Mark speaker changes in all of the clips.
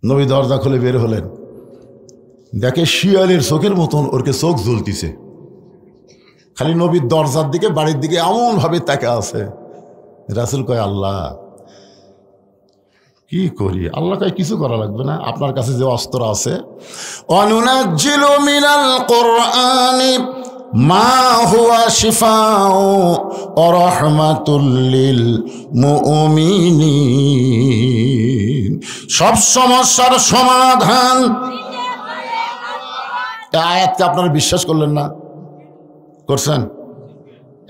Speaker 1: নবী দরজা খুলে বের হলেন, দেখে শিয়ালের চোখের মতন ওরকে চোখ জ্বলতিছে, খালি নবীর দরজার দিকে বাড়ির দিকে এমন ভাবে তাকে আছে। রাসূল কয় আল্লাহ কি করি? আল্লাহ কয় কিছু করা লাগবে না, আপনার কাছে যে অস্ত্র আছে, অনুনাজ্জিলু মিনাল কুরআনি মা হুয়া শিফাউ ওয়া রাহমাতুল লিল মুমিনিন, সব সমস্যার সমাধান। এই আয়াতকে আপনারা বিশ্বাস করলেন না? করছেন?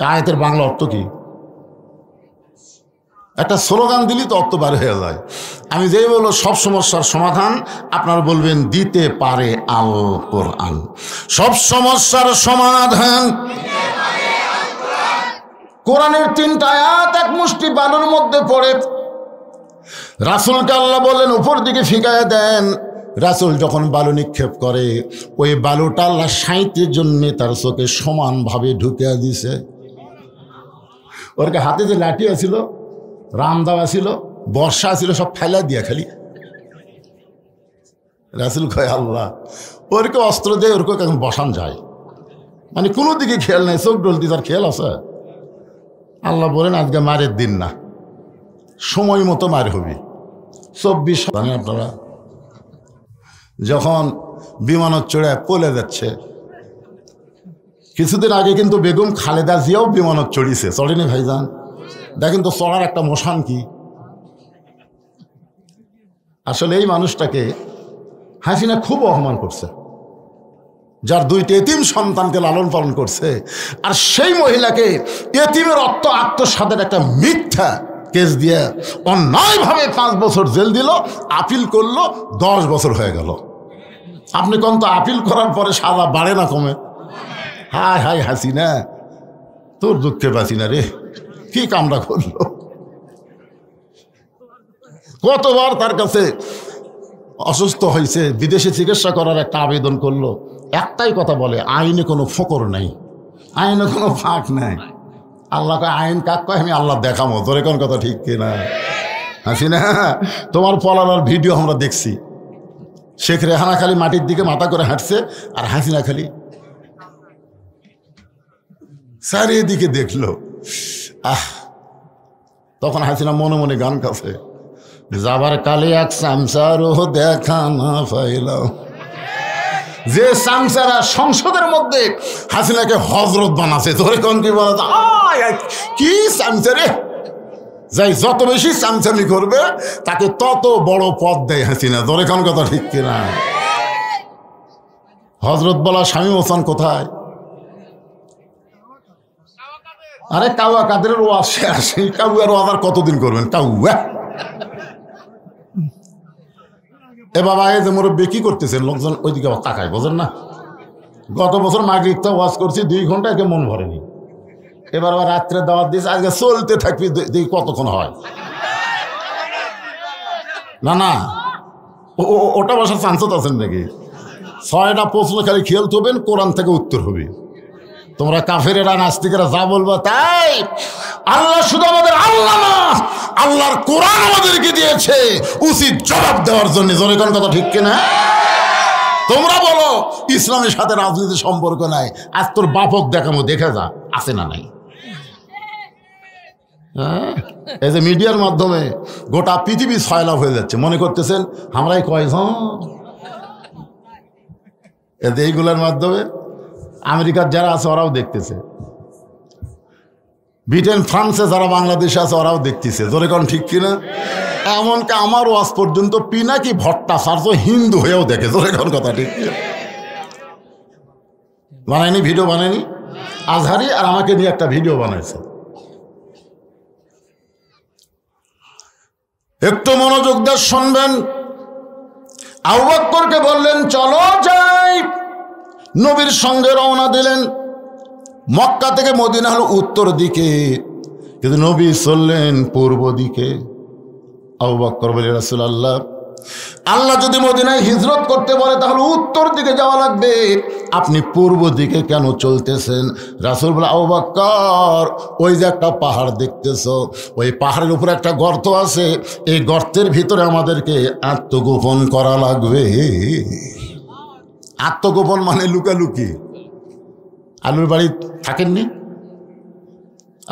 Speaker 1: এই আয়াতের বাংলা অর্থ কি? একটা স্লোগান দিলি তো অর্থ বার হয়ে যায়। আমি যেই বলবো সব সমস্যার সমাধান, আপনারা বলবেন দিতে পারে আল কোরআন। সব সমস্যার সমাধান কোরআনের 3টা আয়াত এক মুষ্টি বালুর মধ্যে পড়ে। রাসূলকে আল্লাহ বললেন উপর দিকে ফিকায় দেন। রাসূল যখন বালু নিক্ষেপ করে, ওই বালুটা আল্লাহ 60 জন্য তার চোখে সমানভাবে ঢুকে দিছে। ওর হাতে যে লাঠি আছিল, রামদাওয়া ছিল, বর্ষা ছিল, সব ফেলা দিয়া খালি। রাসূল কয় আল্লাহ ওরকে অস্ত্র দিয়ে ওরকে এখন বসান যায়, মানে কোনো দিকে খেয়াল নাই, চোখ ডলতি তার খেয়াল আছে। আল্লাহ বলেন আজকে মারের দিন না, সময় মতো মার হবে। 24 জানেন আপনারা, যখন বিমানত চড়ে পলে যাচ্ছে, কিছুদিন আগে কিন্তু বেগম খালেদা জিয়াও বিমানত চড়িছে, চড়েনি ভাইজান? দেখেন তো চড়ার একটা মোশান কি। আসলে এই মানুষটাকে হাসিনা খুব অপমান করছে, যার 2টি এতিম সন্তানকে লালন পালন করছে, আর সেই মহিলাকে এতিমের আত্মসাতের একটা মিথ্যা কেস দিয়ে অন্যায়ভাবে 5 বছর জেল দিল, আপিল করলো 10 বছর হয়ে গেল। আপনি কোন তো আপিল করার পরে সাজা বাড়ে না কমে? হায় হায় হাসিনা, তোর দুঃখে বাঁচি না রে, কি কামড়া করলো। কতবার তার কাছে অসুস্থ হয়েছে, বিদেশে চিকিৎসা করার একটা আবেদন করলো, একটাই কথা বলে, আইনে কোনো ফকর নাই, আইনে কোনো ফাঁক নাই। আল্লাহকে আইন কাক কয়, আমি আল্লাহ দেখাবো, তোর কোন কথা ঠিক কিনা? হাসিনা, তোমার পলানোর ভিডিও আমরা দেখছি, শেখ রেহানা খালি মাটির দিকে মাথা করে হাঁটছে, আর হাসিনা খালি চারিদিকে দেখলো। তখন হাসিনা মনে মনে গান কাছে, যাবার কালে এক সামসারও দেখা না পাইলাম। যে সামসারা সংসদের মধ্যে হাসিনাকে হজরত বানাছে, তোরে কোন কি বলা, কি সামসারে, যাই যত বেশি চামচামি করবে তাকে তত বড় পদ দেয় হাসিনা, তোরে কোন কথা ঠিক কিনা? হজরত বলা শামীম হোসেন কোথায়? আরে কাউয়া কাদের ওয়াজ শেষ, কাউয়ার ওয়াজ আর কতদিন করবেন? কাউয়া এ বাবা, এই যে মুরব্বী কি করতেছেন, লোকজন ওইদিকে তাকায়, বোঝেন না? গত বছর মাগরিবটা ওয়াজ করছি 2 ঘন্টা, একে মন ভরেনি। এবার আবার রাত্রে দাওয়াত দিয়েছে, আজকে চলতে থাকবি, দেখি কতক্ষণ হয়। না না, ওটা বসার চান্সত আছেন নাকি? 6টা প্রশ্ন খালি খেয়াল করবেন, কোরআন থেকে উত্তর হবে। তোমরা কাফেরেরা নাস্তিকেরা যা বলবা তাই। আল্লাহ শুধু আমাদের আল্লাহ না, আল্লাহর কোরআন আমাদেরকে দিয়েছে উচিত জবাব দেওয়ার জন্য। জোরে কোন কথা ঠিক কিনা? তোমরা বলো ইসলামের সাথে রাজনীতির সম্পর্ক নাই, আজ তোর বাপক দেখাবো, দেখে যা আছে না নাই। এই যে মিডিয়ার মাধ্যমে গোটা পৃথিবী সয়লাভ হয়ে যাচ্ছে, মনে করতেছেন আমরাই কয়জন। এইগুলোর মাধ্যমে আমেরিকার যারা আছে ওরাও দেখতেছে, ব্রিটেন ফ্রান্সে যারা বাংলাদেশে আছে ওরাও দেখতেছে। জোরে কোন ঠিক কিনা? এমনকি আমার ওয়াজ পর্যন্ত পিনাকি ভট্টাচার্য হিন্দু হয়েও দেখে। জোরে কোন কথা ঠিক কিনা? বানায়নি, ভিডিও বানায়নি, আজহারি আর আমাকে নিয়ে একটা ভিডিও বানাইছে। একটু মনোযোগ দিয়ে শুনবেন। আবু বকরকে বললেন চলো যাই, নবীর সঙ্গে রওনা দিলেন। মক্কা থেকে মদিনা হলো উত্তর দিকে, কিন্তু নবী চললেন পূর্ব দিকে। আবু বকর বলে রাসূলুল্লাহ, আল্লাহ যদি মদিনায় হিজরত করতে বলে তাহলে উত্তর দিকে যাওয়া লাগবে, আপনি পূর্ব দিকে কেন চলতেছেন? রাসূল বলে, আবু বকর, ওই যে একটা পাহাড় দেখতেছ, ওই পাহাড়ের উপরে একটা গর্ত আছে, এই গর্তের ভিতরে আমাদেরকে আত্মগোপন করা লাগবে। আত্মগোপন মানে লুকালুকি। আলুর বাড়ি থাকেননি?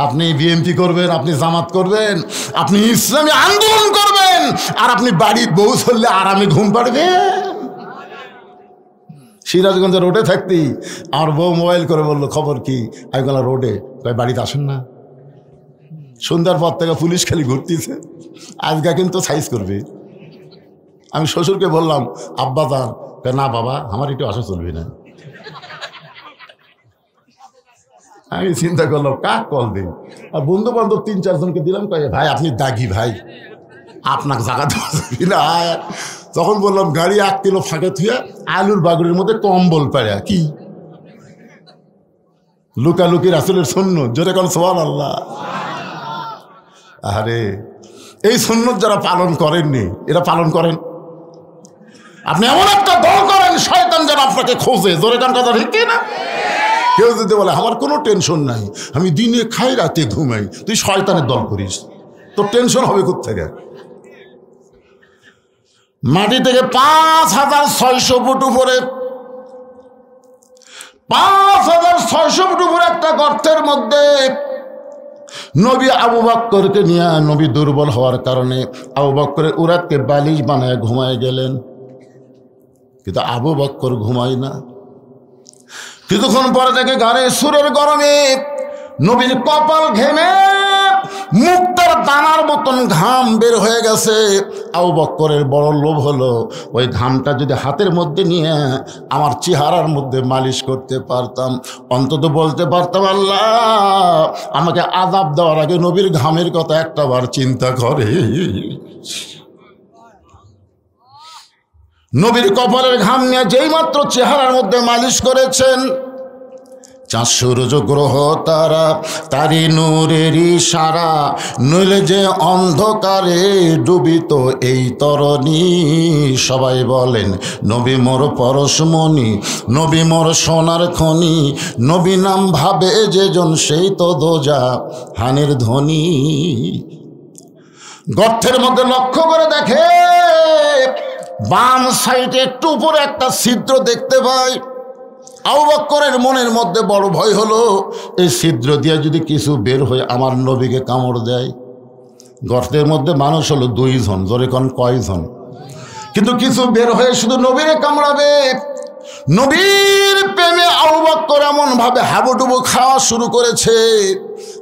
Speaker 1: আপনি বিএনপি করবেন, আপনি জামাত করবেন, আপনি ইসলামী আন্দোলন করবেন, আর আপনি বাড়ির বউ চললে আরামে ঘুম পাড়বেন। সিরাজগঞ্জে রোডে থাকতি আমার বউ মোবাইল করে বললো, খবর কি? আমি বললাম রোডে। কয় বাড়িতে আসেন না? সন্ধ্যার পর থেকে পুলিশ খালি ঘুরতেছে, আজকে কিন্তু সাইজ করবে। আমি শ্বশুরকে বললাম, আব্বা যান? না বাবা, আমার একটু আসা চলবে না। আমি চিন্তা করলাম কাক কল দিন, আর বন্ধু বান্ধব 3-4 জনকে দিলাম। কয়ে ভাই আপনি দাগি ভাই, আপনাকে জাগাতে পারবি না। তখন বললাম গাড়ি 1 কিলো ফাঁকে থুয়ে আলুর বাগুড়ির মধ্যে কম্বল পাড়া কি লুকালুকি রাসূলের সুন্নাত। জোরে কোন সুবহানাল্লাহ। আরে এই সুন্নাত যারা পালন করেননি এরা পালন করেন। আপনি এমন একটা দল করেন শয়তান যেন আপনাকে খোঁজে। জোরে কোন কথা ঠিক না? কেউ যদি বলে আমার কোনো টেনশন নাই, আমি দিনে খাই রাতে ঘুমাই, তুই শয়তানের দল করিস, তোর টেনশন হবে কোত্থেকে? মাটি থেকে 5600 ফুট উপরে, 5600 ফুট উপরে একটা গর্তের মধ্যে নবী আবু বকরকে নিয়ে, নবী দুর্বল হওয়ার কারণে আবু বকরের উরাতকে বালিশ বানায় ঘুমায় গেলেন, কিন্তু আবু বকর ঘুমায় না। কিছুক্ষণ পরে থেকে গাড়ে সুরের গরমে নবীর কপাল ঘেমে মুক্তার দানার মতন ঘাম বের হয়ে গেছে। আবু বকরের বড় লোভ হলো ওই ঘামটা যদি হাতের মধ্যে নিয়ে আমার চেহারার মধ্যে মালিশ করতে পারতাম, অন্তত বলতে পারতাম আল্লাহ আমাকে আযাব দেওয়ার আগে নবীর ঘামের কথা একটাবার চিন্তা করে। নবীর কপালের ঘাম নিয়ে যেই মাত্র চেহারার মধ্যে মালিশ করেছেন, চাঁদ সূর্য গ্রহ তারা তারি নূরের ইশারা, নইলে যে অন্ধকারে ডুবিত এই তরণী। সবাই বলেন নবী মোর পরশমণি, নবী মোর সোনার খনি, নবী নাম ভাবে যেজন সেই তো দোজা হানের ধ্বনি। গর্তের মধ্যে লক্ষ্য করে দেখে বাম সাইডে একটু উপরে একটা ছিদ্র দেখতে পাই। আবু বকরের মনের মধ্যে বড় ভয় হলো, এই ছিদ্র দিয়ে যদি কিছু বের হয়ে আমার নবীকে কামড় দেয়। গর্তের মধ্যে মানুষ হলো 2 জন, জোরে কোন কয়জন? কিন্তু কিছু বের হয়ে শুধু নবীরে কামড়াবে। নবীর প্রেমে আবু বকর এমন ভাবে হাবুডুবু খাওয়া শুরু করেছে,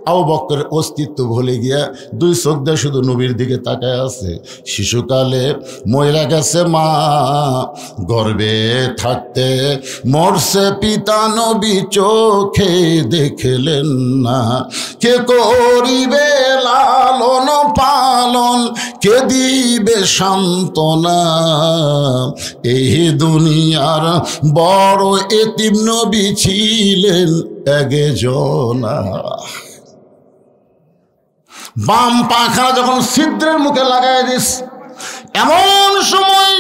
Speaker 1: আবু বকরের অস্তিত্ব ভুলে গিয়া 2 চোখ দিয়ে শুধু নবীর দিকে তাকায় আছে। শিশুকালে মইরা গেছে মা, গর্ভে থাকতে মরছে পিতা, নবী চোখে দেখলেন না। কে করিবে লালন পালন, কে দিবে সান্ত্বনা, এই দুনিয়ার বড় এতিম নবী ছিলেন একজনা। বাম পাখানা যখন ছিদ্রের মুখে লাগাই দিস, এমন সময়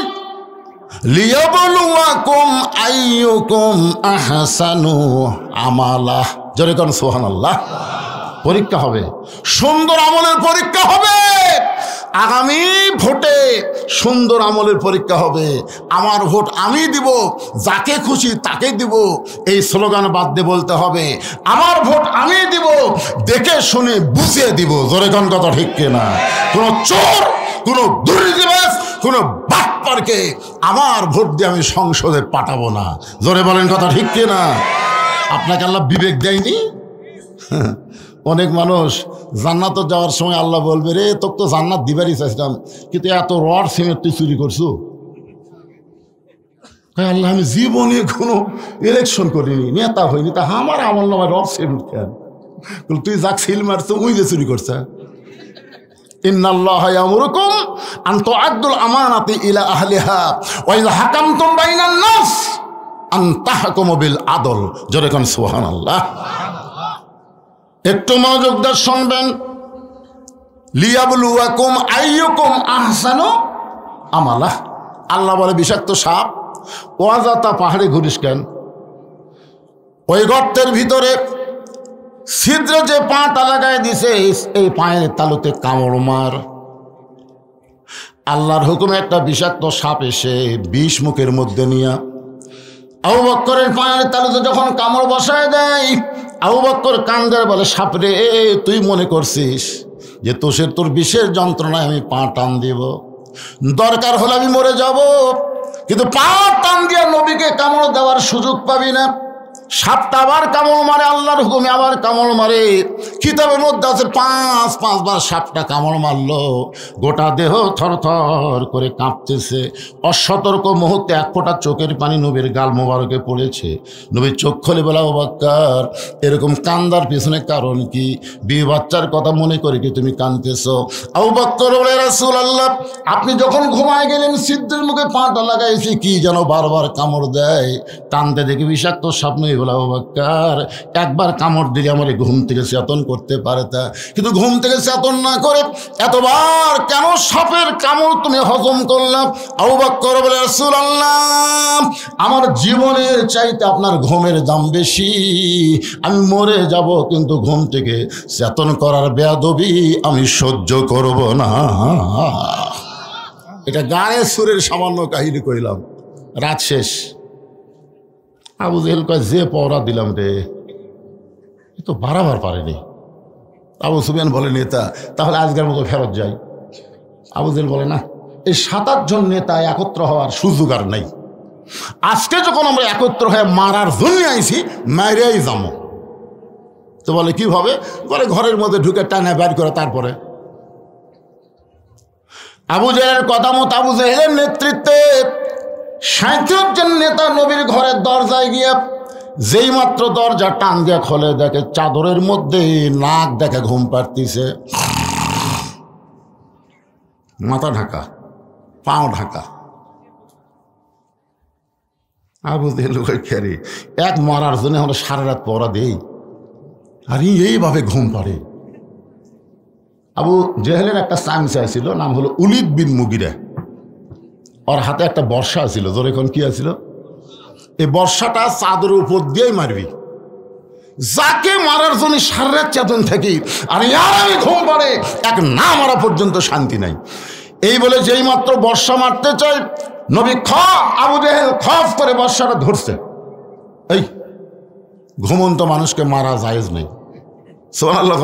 Speaker 1: লিয়াবলুয়াকুম আইয়ুকুম আহসানু আমালা, জোরে কোন সুবহানাল্লাহ। পরীক্ষা হবে, সুন্দর আমলের পরীক্ষা হবে। আগামী ভোটে সুন্দর আমলের পরীক্ষা হবে। আমার ভোট আমি দিব, যাকে খুশি তাকে দিব, এই স্লোগান বাদ দিয়ে বলতে হবে আমার ভোট আমি দিব, দেখে শুনে বুঝিয়ে দিব। জোরে কোন কথা ঠিক কিনা? কোন চোর, কোন দুর্নীতিবাজ, কোন বাটপারকে আমার ভোট দিয়ে আমি সংসদে পাঠাবো না। জোরে বলেন কথা ঠিক কিনা? আপনাকে আল্লাহ বিবেক দেয়নি? অনেক মানুষ জান্নাত যাওয়ার সময় আল্লাহ বলবে, রে তোকে তো জান্নাত দিবারই চাইছিলাম, কিন্তু এত রড সিমেন্ট তুই চুরি করছো। আল্লাহ আমি জীবনে কোনো ইলেকশন করিনি, নেতা হইনি, তা আমার আমল নামায় রড সিমেন্ট কেন? তুই যাক সিল মারছো ওই যে চুরি করছে। ইন্নাল্লাহা ইয়ামুরুকুম আন তুআদ্দুল আমানাতি ইলা আহলিহা ওয়া ইযা হাকামতুম বাইনান নাস আন তাহকুমু বিল আদল। জোরে কোন সুবহানাল্লাহ। একটু মনোযোগ দিয়ে শুনবেন। লিয়াবলুয়াকুম আইয়ুকুম আহসানু আমালা। আল্লাহ বলে বিষাক্ত সাপ, ওয়াজাতা পাহাড়ে ঘুরিস কেন? ওই গর্তের ভিতরে ছিদ্রে যে পাটা লাগায় দিছে, এই পায়ের তালুতে কামড় মার। আল্লাহর হুকুমে একটা বিষাক্ত সাপ এসে বিষ মুখের মধ্যে নিয়ে আবু বকরের পায়ের তালুতে যখন কামড় বসায় দেয়, আবু বকর কান্দে বলে, সাপ রে, তুই মনে করছিস যে তোর বিষের যন্ত্রণায় আমি পা টান দিব? দরকার হলে আমি মরে যাব, কিন্তু পা টান দিয়ে নবীকে কামড় দেওয়ার সুযোগ পাবি না। সাপটা আবার কামড় মারে, আল্লাহর হুকুমে আবার কামড় মারে। কিতাবের মধ্যে আছে পাঁচবার সাপটা কামড় মারলো, গোটা দেহ থরথর করে কাঁপতেছে। অসতর্ক মুহূর্তে এক ফোঁটা চোখের পানি নবীর গাল মোবারকে পড়েছে। নবীর চোখ খুলে বলা, আবু বকর, এরকম কান্দার পিছনে কারণ কি? বিয়ে বাচ্চার কথা মনে করে কি তুমি কাঁদতেছ? আবু বকর বলে, রাসূলুল্লাহ, আপনি যখন ঘুমায় গেলেন ছিদ্রের মুখে পাটা লাগাইছি, কি যেন বারবার কামড় দেয়। টানতে দেখি বিষাক্ত সাপ নই। বলে, আবু বকর, একবার কামড় দিলে আমার ঘুম থেকে চেতন করতে পারে তা, কিন্তু ঘুম থেকে চেতন না করে এতবার কেন সাপের কামড় তুমি হজম করলাম? আবু বকর বলে, রাসূলুল্লাহ, আমার জীবনের চাইতে আপনার ঘুমের দাম বেশি। আমি মরে যাব, কিন্তু ঘুম থেকে চেতন করার বেয়াদবি আমি সহ্য করব না। এটা গানের সুরের সামান্য কাহিনী কইলাম। রাত শেষ। আবু জেহেল কয়, যে পওরা দিলাম রে, এ তো বাড়াবার পারেনি। আবু সুফিয়ান বলে, নেতা, তাহলে আজকের মতো ফেরত যাই। আবু জেহেল বলে, না, এই 7-8 জন নেতা একত্র হওয়ার সুযোগ আর নাই। আজকে যখন আমরা একত্র হয়ে মারার জন্য আইছি, মাইরাই যাবো। তো বলে, কিভাবে? বলে, ঘরের মধ্যে ঢুকে টানা বের করে তারপরে। আবু জেহেলের কথা মতো আবু জেহেলের নেতৃত্বে 37 জন নেতা নবীর ঘরের দরজায় গিয়ে যেই মাত্র দরজা টান দিয়ে খোলে, দেখে চাদরের মধ্যে নাক দেখে ঘুম পাড়তিছে, মাথা ঢাকা, পাও ঢাকা। আবু জেহেল খেরে এক মারার জন্য আমরা সারা রাত পড়া দেই, আর এইভাবে ঘুম পাড়ে। আবু জেহেলের একটা চামচা ছিল, নাম হলো উলিদ বিন মুগিরা। ওর হাতে একটা বর্ষা ছিল, জোরে কোন কি আছিল? এই বর্ষাটা চাদরের উপর দিয়েই মারবি, যাকে মারার জন্য সারা রাত চেতন থাকি, আর ইয়ার আমি ঘুম পাড়ে, এক না মারা পর্যন্ত শান্তি নাই। এই বলে যেই মাত্র বর্ষা মারতে চাই, নবী আবু জেহেল খফ করে বর্ষাটা ধরছে। এই ঘুমন্ত মানুষকে মারা জায়েজ নেই। সুবহানাল্লাহ।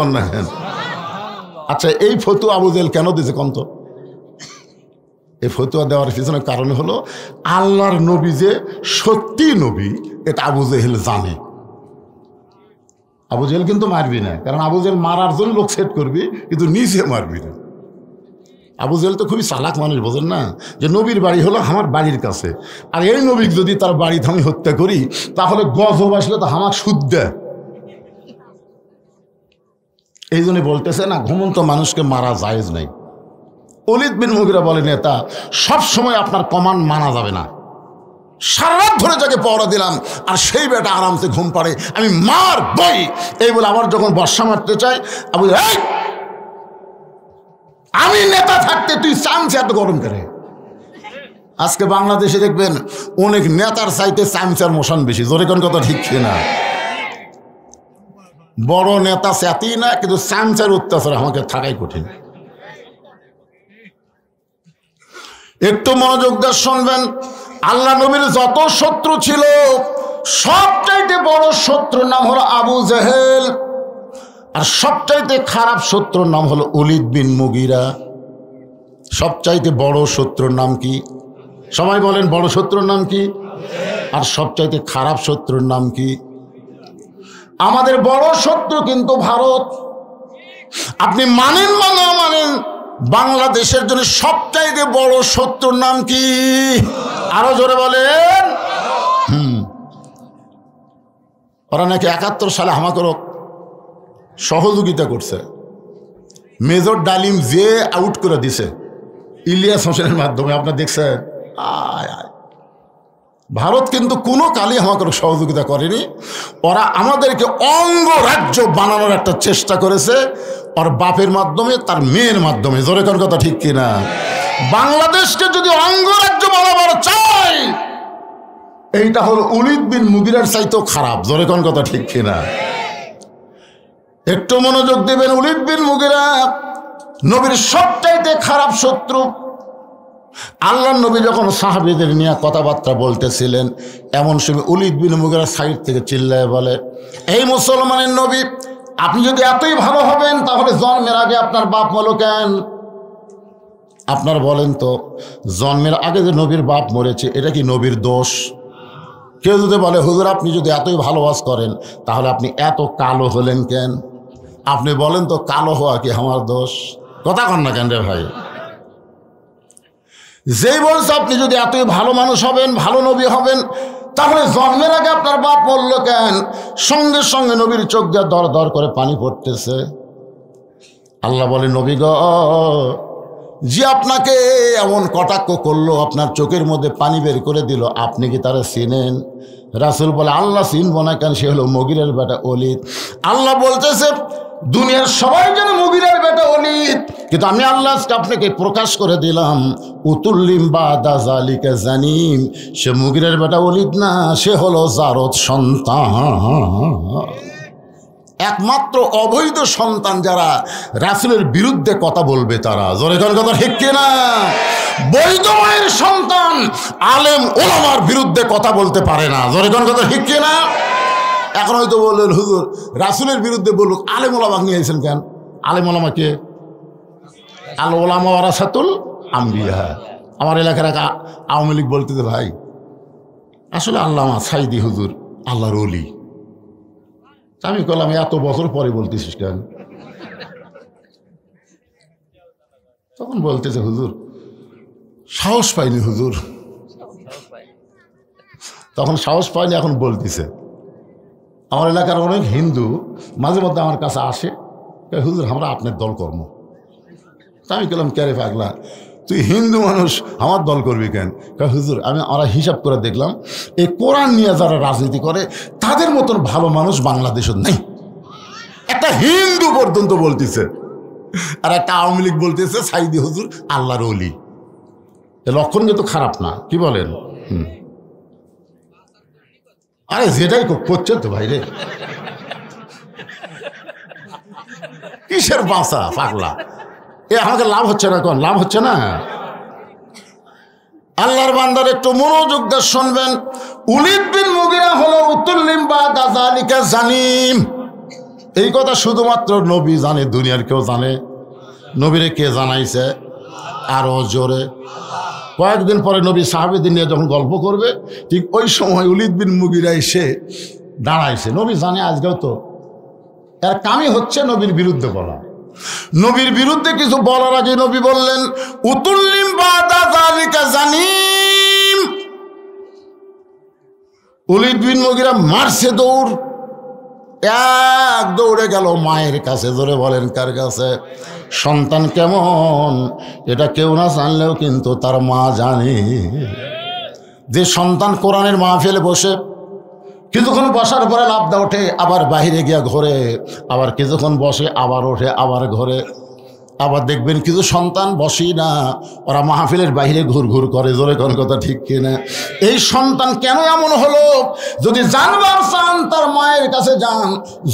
Speaker 1: আচ্ছা, এই ফতুয়া আবু জেহেল কেন দিয়েছে কন্ত? এই ফতুয়া দেওয়ার পিছনে কারণ হলো, আল্লাহর নবী যে সত্যি নবী এটা আবু জেহেল জানে। আবু জেহেল কিন্তু মারবি না, কারণ আবু জেহেল মারার জন্য লোক সেট করবি, কিন্তু নিজে মারবি না। আবু জেহেল তো খুবই চালাক মানুষ, বোঝেন না, যে নবীর বাড়ি হলো আমার বাড়ির কাছে, আর এই নবী যদি তার বাড়িতে আমি হত্যা করি, তাহলে গজব আসলে তো আমার সুদ দেয়। এই জন্য বলতেছে না, ঘুমন্ত মানুষকে মারা জায়েজ নাই। উলিদ বিন মুগিরা বলে, নেতা, সব সময় আপনার কমান্ড মানা যাবে না। সারা রাত ধরে যাকে পওরা দিলাম, আর সেই বেটা আরামসে ঘুম পাড়ে, আমি মার বই। এই বলে আবার যখন বর্ষা মারতে চাই, আমি নেতা থাকতে তুই চামচা এত গরম করে। আজকে বাংলাদেশে দেখবেন অনেক নেতার চাইতে চামচার মোশন বেশি। জোরে কোন কথা ঠিক না? বড় নেতা চাতি না, কিন্তু চামচার অত্যাচার আমাকে থাকাই কঠিন। একটু মনোযোগ দিয়ে শুনবেন, আল্লাহ নবীর যত শত্রু ছিল, সবচাইতে বড় শত্রুর নাম হলো আবু জেহেল, আর সবচাইতে খারাপ শত্রুর নাম হলো উলিদ বিন মুগিরা। সবচাইতে বড় শত্রুর নাম কি? সবাই বলেন, বড় শত্রুর নাম কি? আর সবচাইতে খারাপ শত্রুর নাম কি? আমাদের বড় শত্রু কিন্তু ভারত। আপনি মানেন বা না মানেন, বাংলাদেশের জন্য সবচাইতে বড় শত্রুর নাম কি? আরো জোরে বলেন। ওরা নাকি 71 সালে আমাকেও সহযোগিতা করছে। মেজর ডালিম যে আউট করে দিছে ইলিয়াস হোসেনের মাধ্যমে, আপনারা দেখছেন। ভারত কিন্তু কোনো কালই আমাকে সহযোগিতা করেনি। ওরা আমাদেরকে অঙ্গরাজ্য বানানোর একটা চেষ্টা করেছে, ওর বাপের মাধ্যমে, তার মেয়ের মাধ্যমে। জোরে কোন কথা ঠিক কিনা? বাংলাদেশকে যদি অঙ্গরাজ্য বানাবার চাই, এইটা হলো উলিদ বিন মুগিরার চাইতেও খারাপ। জোরে কোন কথা ঠিক কিনা? একটু মনোযোগ দেবেন। উলিদ বিন মুগিরা নবীর সবচাইতে খারাপ শত্রু। আল্লাহর নবী যখন সাহাবীদের নিয়ে কথাবার্তা বলতেছিলেন, এমন সময় উলিদ বিন মুগিরা সাইড থেকে চিল্লায় বলে, এই মুসলমানের নবী, আপনি যদি এতই ভালো হবেন তাহলে জন্মের আগে আপনার বাপ মরল কেন? আপনার বলেন তো, জন্মের আগে যে নবীর বাপ মরেছে এটা কি নবীর দোষ? কেউ যদি বলে হুজুর আপনি যদি এতই ভালোবাস করেন তাহলে আপনি এত কালো হলেন কেন? আপনি বলেন তো কালো হওয়া কি আমার দোষ? কথা কন না কেন রে ভাই? যেই বলছে আপনি যদি এতই ভালো মানুষ হবেন, ভালো নবী হবেন, তাহলে জন্মের আগে আপনার বাপ মরল কেন? সঙ্গে সঙ্গে নবীর চোখ দিয়ে দর দর করে পানি পড়তেছে। আল্লাহ বলে, নবী গো, যে আপনাকে এমন কটাক্ষ করলো, আপনার চোখের মধ্যে পানি বের করে দিল, আপনি কি তারা চিনেন? রাসূল বলে, আল্লাহ চিনব না কেন? সে হলো মুগিরের বেটা ওলীদ। আল্লাহ বলতেছে, দুনিয়ার সবাই যেন মুগিরের বেটা ওলীদ, কিন্তু আমি আল্লাহ আপনাকে প্রকাশ করে দিলাম, উতুল্লিম বাদা জালিকা জানিম, সে মুগিরের বেটা ওলীদ না, সে হলো জারদ সন্তান। একমাত্র অবৈধ সন্তান যারা রাসূলের বিরুদ্ধে কথা বলবে তারা। জোরে জোরে কথা ঠিক কিনা? বৈধ মায়ের সন্তান আলেম ওলামার বিরুদ্ধে কথা বলতে পারে না। জোরে জোরে কথা ঠিক কিনা? এখন হয়তো বললেন হুজুর রাসূলের বিরুদ্ধে বলুক, আলেম ওলামা নিয়ে এসেছেন কেন? আলেম ওলামা কে? আল ওলামা ওয়ারাসাতুল আম্বিয়া। আমার এলাকার এক আওয়ামী লীগ বলতেছে, ভাই আসলে আল্লামা সাইদি হুজুর আল্লাহর ওলি। আমি বললাম, এত বছর পরে বলতেছিস কেন? তখন বলতেছে, হুজুর সাহস পাইনি হুজুর। তখন সাহস পাইনি, এখন বলতেছে। আমার এলাকার অনেক হিন্দু মাঝে মধ্যে আমার কাছে আসে, হুজুর আমরা আপনার দল কর্ম। আমি বললাম, কে রে পাগলা, তুই হিন্দু মানুষ আমার দল করবি কেন? হুজুর আমরা হিসাব করে দেখলাম, এই কোরআন নিয়ে যারা রাজনীতি করে তাদের মতন ভালো মানুষ বাংলাদেশে নেই। একটা হিন্দু পর্যন্ত বলতেছে, আর একটা আওয়ামী লীগ বলতেছে সাইদি হুজুর আল্লাহর ওলি। লক্ষণ কিন্তু খারাপ না, কি বলেন? আরে যেটাই করছে তো ভাইরে, কিসের বাঁচা পাগলা? আমাকে লাভ হচ্ছে না, কোন লাভ হচ্ছে না? আল্লাহর বান্দার একটু মনোযোগ দিয়ে শুনবেন। উলীদ বিন মুগিরা হলো উতুল্লিম বাদা যালিকা জানিম। এই কথা শুধুমাত্র নবী জানে, দুনিয়ার কেউ জানে? নবীরে কে জানাইছে? আরো জোরে। কয়েকদিন পরে নবী সাহাবীদের নিয়ে যখন গল্প করবে, ঠিক ওই সময় উলীদ বিন মুগিরা এসে দাঁড়াইছে। নবী জানে আজকেও তো এর কামই হচ্ছে নবীর বিরুদ্ধে বলা। নবীর বিরুদ্ধে কিছু বলার আগে নবী বললেন, উতুল্লিম বাদা যালিকা জানিম। উলীদ বিন মুগিরা মারছে দৌড়, এক দৌড়ে গেল মায়ের কাছে। ধরে বলেন কার কাছে? সন্তান কেমন এটা কেউ না জানলেও কিন্তু তার মা জানে। যে সন্তান কোরআনের মাহফিলে বসে কিছুক্ষণ বসার পরে লাফদা ওঠে, আবার বাহিরে গিয়া ঘরে, আবার কিছুক্ষণ বসে আবার ওঠে আবার ঘরে। আবার দেখবেন কিছু সন্তান বসেই না, ওরা মাহফিলের বাইরে ঘুরঘুর করে। জোরে কোন কথা ঠিক কিনা? এই সন্তান কেন এমন হলো? যদি জানবার চান তার মায়ের কাছে যান,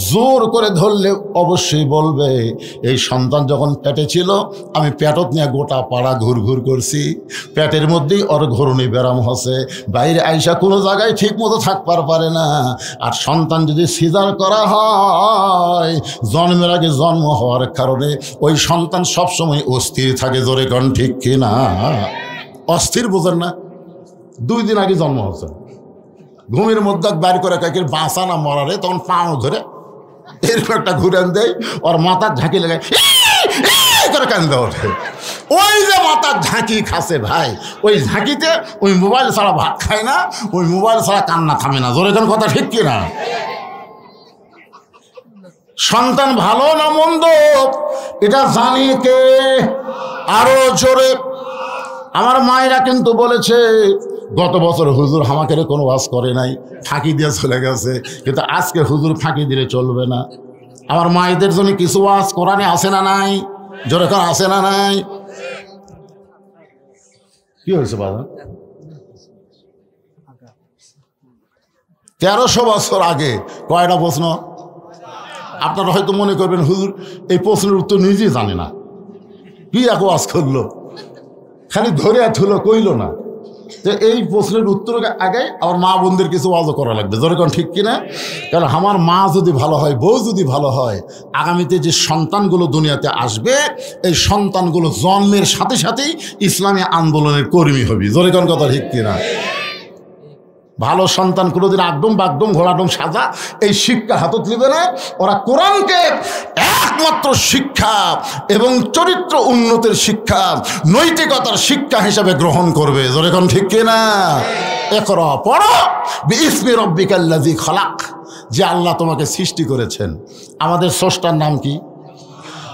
Speaker 1: জোর করে ধরলে অবশ্যই বলবে, এই সন্তান যখন পেটে ছিল আমি পেটত নিয়ে গোটা পাড়া ঘুরঘুর করছি, পেটের মধ্যেই ওর ঘূর্ণি ব্যারাম হচ্ছে, বাইরে আইসা কোনো জায়গায় ঠিক মতো থাকবার পারে না। আর সন্তান যদি সিজার করা হয়, জন্মের আগে জন্ম হওয়ার কারণে ওই সন্তান সবসময় অস্থির থাকে। জোরে কোন ঠিক কিনা? অস্থির বোঝেন না? 2 দিন আগে জন্ম হচ্ছে, ঘুমের মধ্যে বাইর করে কাকের বাঁচা না মরারে, তখন পাও ধরে এরকম একটা ঘুরান দেয়, ওর মাথার ঝাঁকি লাগায় করে কান্দে ওঠে। ওই যে মাথার ঝাঁকি খাসে ভাই, ওই ঝাঁকিতে ওই মোবাইল ছাড়া ভাত খায় না, ওই মোবাইল ছাড়া কান্না থামে না। জোরে কোন কথা ঠিক কিনা? সন্তান ভালো না মন্দ এটা জানি কে? আরো জোরে। আমার মায়েরা কিন্তু বলেছে, গত বছর হুজুর আমাকে কোনো ওয়াজ করে নাই, ফাঁকি দিয়ে চলে গেছে, কিন্তু আজকে হুজুর ফাঁকি দিলে চলবে না। আমার মায়েদের জন্য কিছু ওয়াজ কোরআনে আসে না নাই? জোরে কোন আসে না নাই? কি হয়েছে বাবা? 1300 বছর আগে কয়টা প্রশ্ন? আপনারা হয়তো মনে করবেন হুজুর এই প্রশ্নের উত্তর নিজেই জানে না, কি এক ওয়াজ করলো, খালি ধরে থুলো কইল না। তো এই প্রশ্নের উত্তর আগে আমার মা বোনদের কিছু ওয়াজও করা লাগবে, যেরকম ঠিক কিনা? কারণ আমার মা যদি ভালো হয়, বউ যদি ভালো হয়, আগামীতে যে সন্তানগুলো দুনিয়াতে আসবে এই সন্তানগুলো জন্মের সাথে সাথেই ইসলামী আন্দোলনের কর্মী হবে, যেরকম কথা ঠিক কিনা? ভালো সন্তান কোনোদিন আগডম বাগডম ঘোড়াডম সাজা এই শিক্ষা হাতত নিবে না। ওরা কোরআনকে একমাত্র শিক্ষা এবং চরিত্র উন্নতির শিক্ষা, নৈতিকতার শিক্ষা হিসাবে গ্রহণ করবে, যেরকম ঠিক কিনা? ইকরা পড়ো বিইসমি রাব্বিকাল্লাযী খালাক, যে আল্লাহ তোমাকে সৃষ্টি করেছেন। আমাদের স্রষ্টার নাম কি?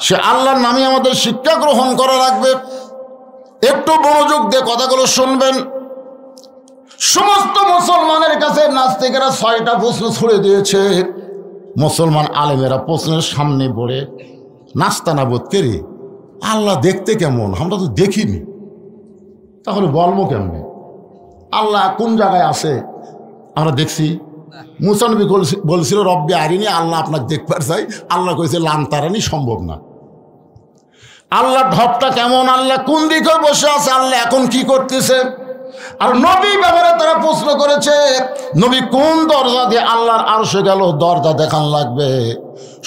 Speaker 1: সে আল্লাহর নামে আমাদের শিক্ষা গ্রহণ করা লাগবে। একটু মনোযোগ দিয়ে কথাগুলো শুনবেন। সমস্ত মুসলমানের কাছে নাস্তিকেরা 6টা প্রশ্ন ছুড়ে দিয়েছে। মুসলমান আলেমেরা প্রশ্নের সামনে পড়ে নাস্তানাবোধ করি, আল্লাহ দেখতে কেমন আমরা তো দেখিনি, তাহলে বলবো কেমনে আল্লাহ কোন জায়গায় আছে আমরা দেখছি? মুসা নবী বলছিল রব্বি আরিনি, আল্লাহ আপনাকে দেখবার চাই। আল্লাহ কইছে লান তারানি, সম্ভব না। আল্লাহ ঢপটা কেমন, আল্লাহ কোন দিকে বসে আছে, আল্লাহ এখন কি করতেছে? আর নবী ব্যাপারে তারা প্রশ্ন করেছে, নবী কোন দরজা দিয়ে আল্লাহর আরশে গেল, দরজা দেখান লাগবে।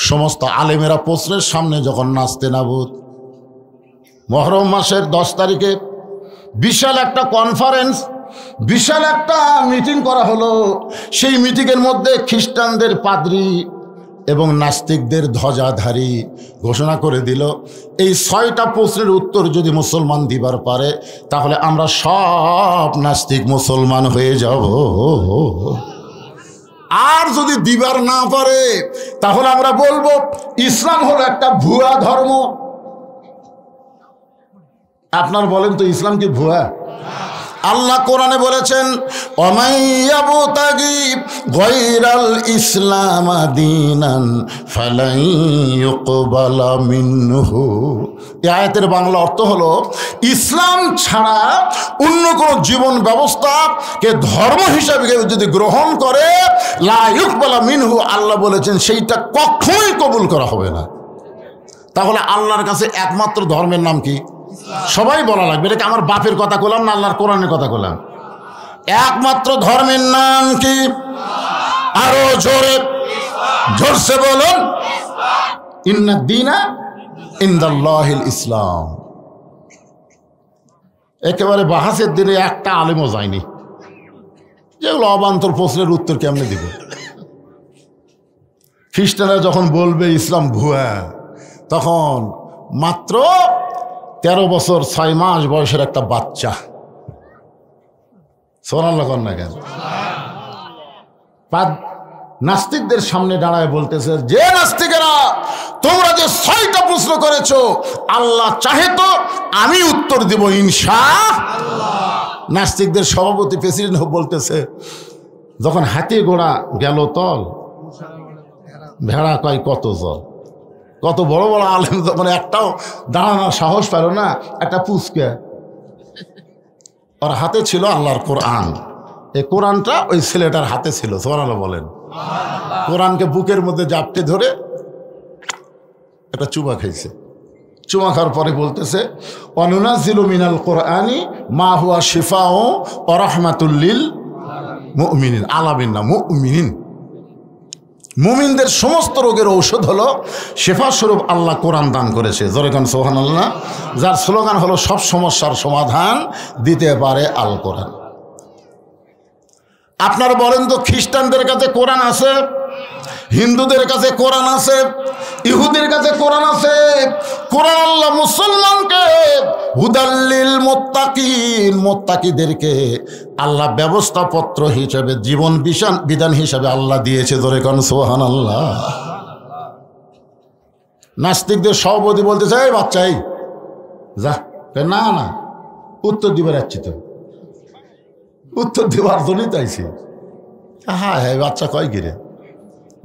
Speaker 1: সমস্ত আলেমেরা প্রশ্নের সামনে যখন নাস্তানাবুদ, মুহররম মাসের 10 তারিখে বিশাল একটা কনফারেন্স, বিশাল একটা মিটিং করা হলো। সেই মিটিংয়ের মধ্যে খ্রিস্টানদের পাদ্রী এবং নাস্তিকদের ধ্বজাধারী ঘোষণা করে দিল, এই 6টা প্রশ্নের উত্তর যদি মুসলমান দিবার পারে তাহলে আমরা সব নাস্তিক মুসলমান হয়ে যাব, আর যদি দিবার না পারে তাহলে আমরা বলবো ইসলাম হলো একটা ভুয়া ধর্ম। আপনার বলেন তো ইসলাম কি ভুয়া? আল্লাহ কোরআনে বলেছেন ওমাইয়াবতাগি গায়রাল ইসলাম দীনান ফালাই ইউকবালা মিনহু। এই আয়াতের বাংলা অর্থ হলো ইসলাম ছাড়া অন্য কোনো জীবন ব্যবস্থাকে ধর্ম হিসাবে যদি গ্রহণ করে লা ইউকবালা মিনহু, আল্লাহ বলেছেন সেইটা কখনোই কবুল করা হবে না। তাহলে আল্লাহর কাছে একমাত্র ধর্মের নাম কি? সবাই বলা লাগবে, এটা কি আমার বাপের কথা বললাম না আল্লাহর কোরআনের কথা বললাম? একমাত্র ধর্মের নাম কি? আরো জোরে জোরসে বলুন, ইন্নাদ দীনা ইনদাল্লাহিল ইসলাম। একেবারে বাহাসের দিনে একটা আলেমও যায়নি, যেগুলো অবান্তর প্রশ্নের উত্তর কেমনে দিব? খ্রিস্টানরা যখন বলবে ইসলাম ভুয়া, তখন মাত্র 13 বছর 6 মাস বয়সের একটা বাচ্চা, সুবহানাল্লাহ না কেন, নাস্তিকদের সামনে দাঁড়ায় বলতেছে, যে নাস্তিকেরা তোমরা যে 6টা প্রশ্ন করেছো, আল্লাহ চাহে তো আমি উত্তর দিব ইনশাআল্লাহ। নাস্তিকদের সভাপতি প্রেসিডেন্ট বলতেছে, যখন হাতি ঘোড়া গেল তল, ভেড়া কয় কত জল। কত বড় বড় আলেম মানে একটাও দাঁড়ানোর সাহস পেল না, একটা পুচকে। ওর হাতে ছিল আল্লাহর কোরআন, এই কোরআনটা ওই ছেলেটার হাতে ছিল, সুবহানাল্লাহ বলেন। কোরআনকে বুকের মধ্যে জাপটে ধরে একটা চুমা খাইছে। চুমা খাওয়ার পরে বলতেছে অনুনাজ্জিলু মিনাল কোরআনি মা হুয়া শিফাউ ওয়া রাহমাতুল লিল মুমিনিন, আলামিন না মুমিনিন। মুমিনদের সমস্ত রোগের ঔষধ হলো শেফা স্বরূপ আল্লাহ কোরআন দান করেছে, জোরে কোন সুবহানাল্লাহ। যার স্লোগান হলো সব সমস্যার সমাধান দিতে পারে আল কোরআন। আপনারা বলেন তো, খ্রিস্টানদের কাছে কোরআন আছে, হিন্দুদের কাছে কোরআন আছে, ইহুদের কাছে কোরআন আছে। কোরআন আল্লাহ মুসলমানকে হুদাল্লিল মুত্তাকিন, মুত্তাকিদেরকে আল্লাহ ব্যবস্থাপত্র হিসেবে, জীবন বিধান হিসাবে আল্লাহ দিয়েছে, ধরে কোন সুবহানাল্লাহ। নাস্তিকদের সভাপতি বলতেছে, এই বাচ্চাই যা, না না উত্তর দিবার যাচ্ছি, তো উত্তর দেওয়ার জন্যই তাইছি। হ্যাঁ হ্যাঁ বাচ্চা কয় গিরে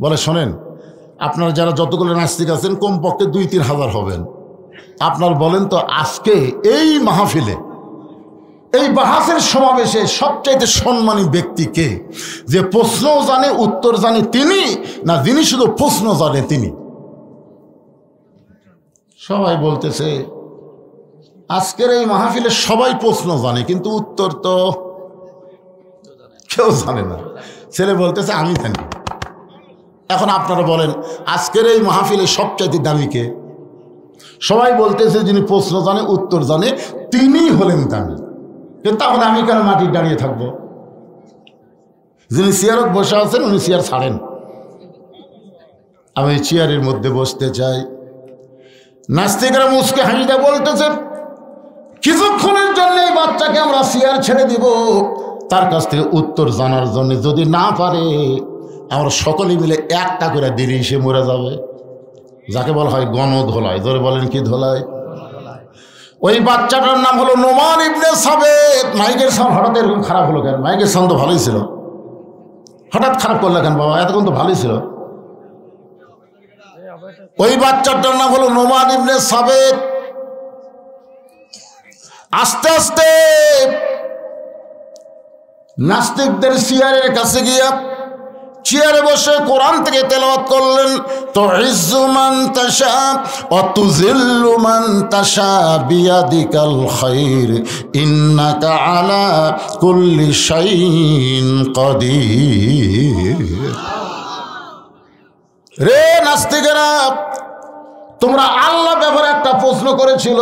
Speaker 1: বলে, শোনেন আপনারা যারা যতগুলো নাস্তিক আছেন কমপক্ষে 2-3 হাজার হবেন। আপনার বলেন তো আজকে এই মাহফিলে এই বাহাসের সমাবেশে সবচাইতে সম্মানী ব্যক্তি কে? যে প্রশ্নও জানে উত্তর জানে তিনি, না যিনি শুধু প্রশ্ন জানে তিনি? সবাই বলতেছে আজকের এই মাহফিলে সবাই প্রশ্ন জানে, কিন্তু উত্তর তো কেউ জানে না। ছেলে বলতেছে আমি জানি। এখন আপনারা বলেন আজকের এই মাহফিলে সবচাইতে দামি কে? সবাই বলতেছে যিনি প্রশ্ন জানে উত্তর জানে তিনি হলেন দামি। কিন্তু তাহলে আমি কেন মাটির দাঁড়িয়ে থাকবো? যিনি চেয়ারত বসে আছেন উনি চেয়ার ছাড়েন, আমি চেয়ারের মধ্যে বসতে চাই। নাস্তিকরা মুসকে হাসিটা বলতেছে কিছুক্ষণের জন্য এই বাচ্চাকে আমরা চেয়ার ছেড়ে দিব তার কাছ থেকে উত্তর জানার জন্য। যদি না পারে আমরা সকলে মিলে একটা করে দিলেই সে মরে যাবে, যাকে বলা হয় গণধোলাই। ধরে বলেন কি ধোলাই? ওই বাচ্চাটার নাম হলো নোমান ইবনে সাবেত। মাইকের সাউন্ড হঠাৎ এরকম খারাপ হলো কেন? মাইকের সাউন্ড তো ভালোই ছিল, হঠাৎ খারাপ করলে কেন বাবা? এতক্ষণ তো ভালোই ছিল। ওই বাচ্চাটার নাম হলো নোমান ইবনে সাবেত। আস্তে আস্তে নাস্তিকদের চেয়ারের কাছে গিয়া চেয়ারে বসে কোরআন থেকে তেলাওয়াত করলেন, তুইজ্জু মান তাশা ওয়া তুযিল্লু মান তাশা বিয়াদিকাল খায়র ইন্নাকা আলা কুল্লি শাইইন কাদির। রে নাস্তিকেরা, তোমরা আল্লাহ ব্যাপারে একটা প্রশ্ন করেছিল,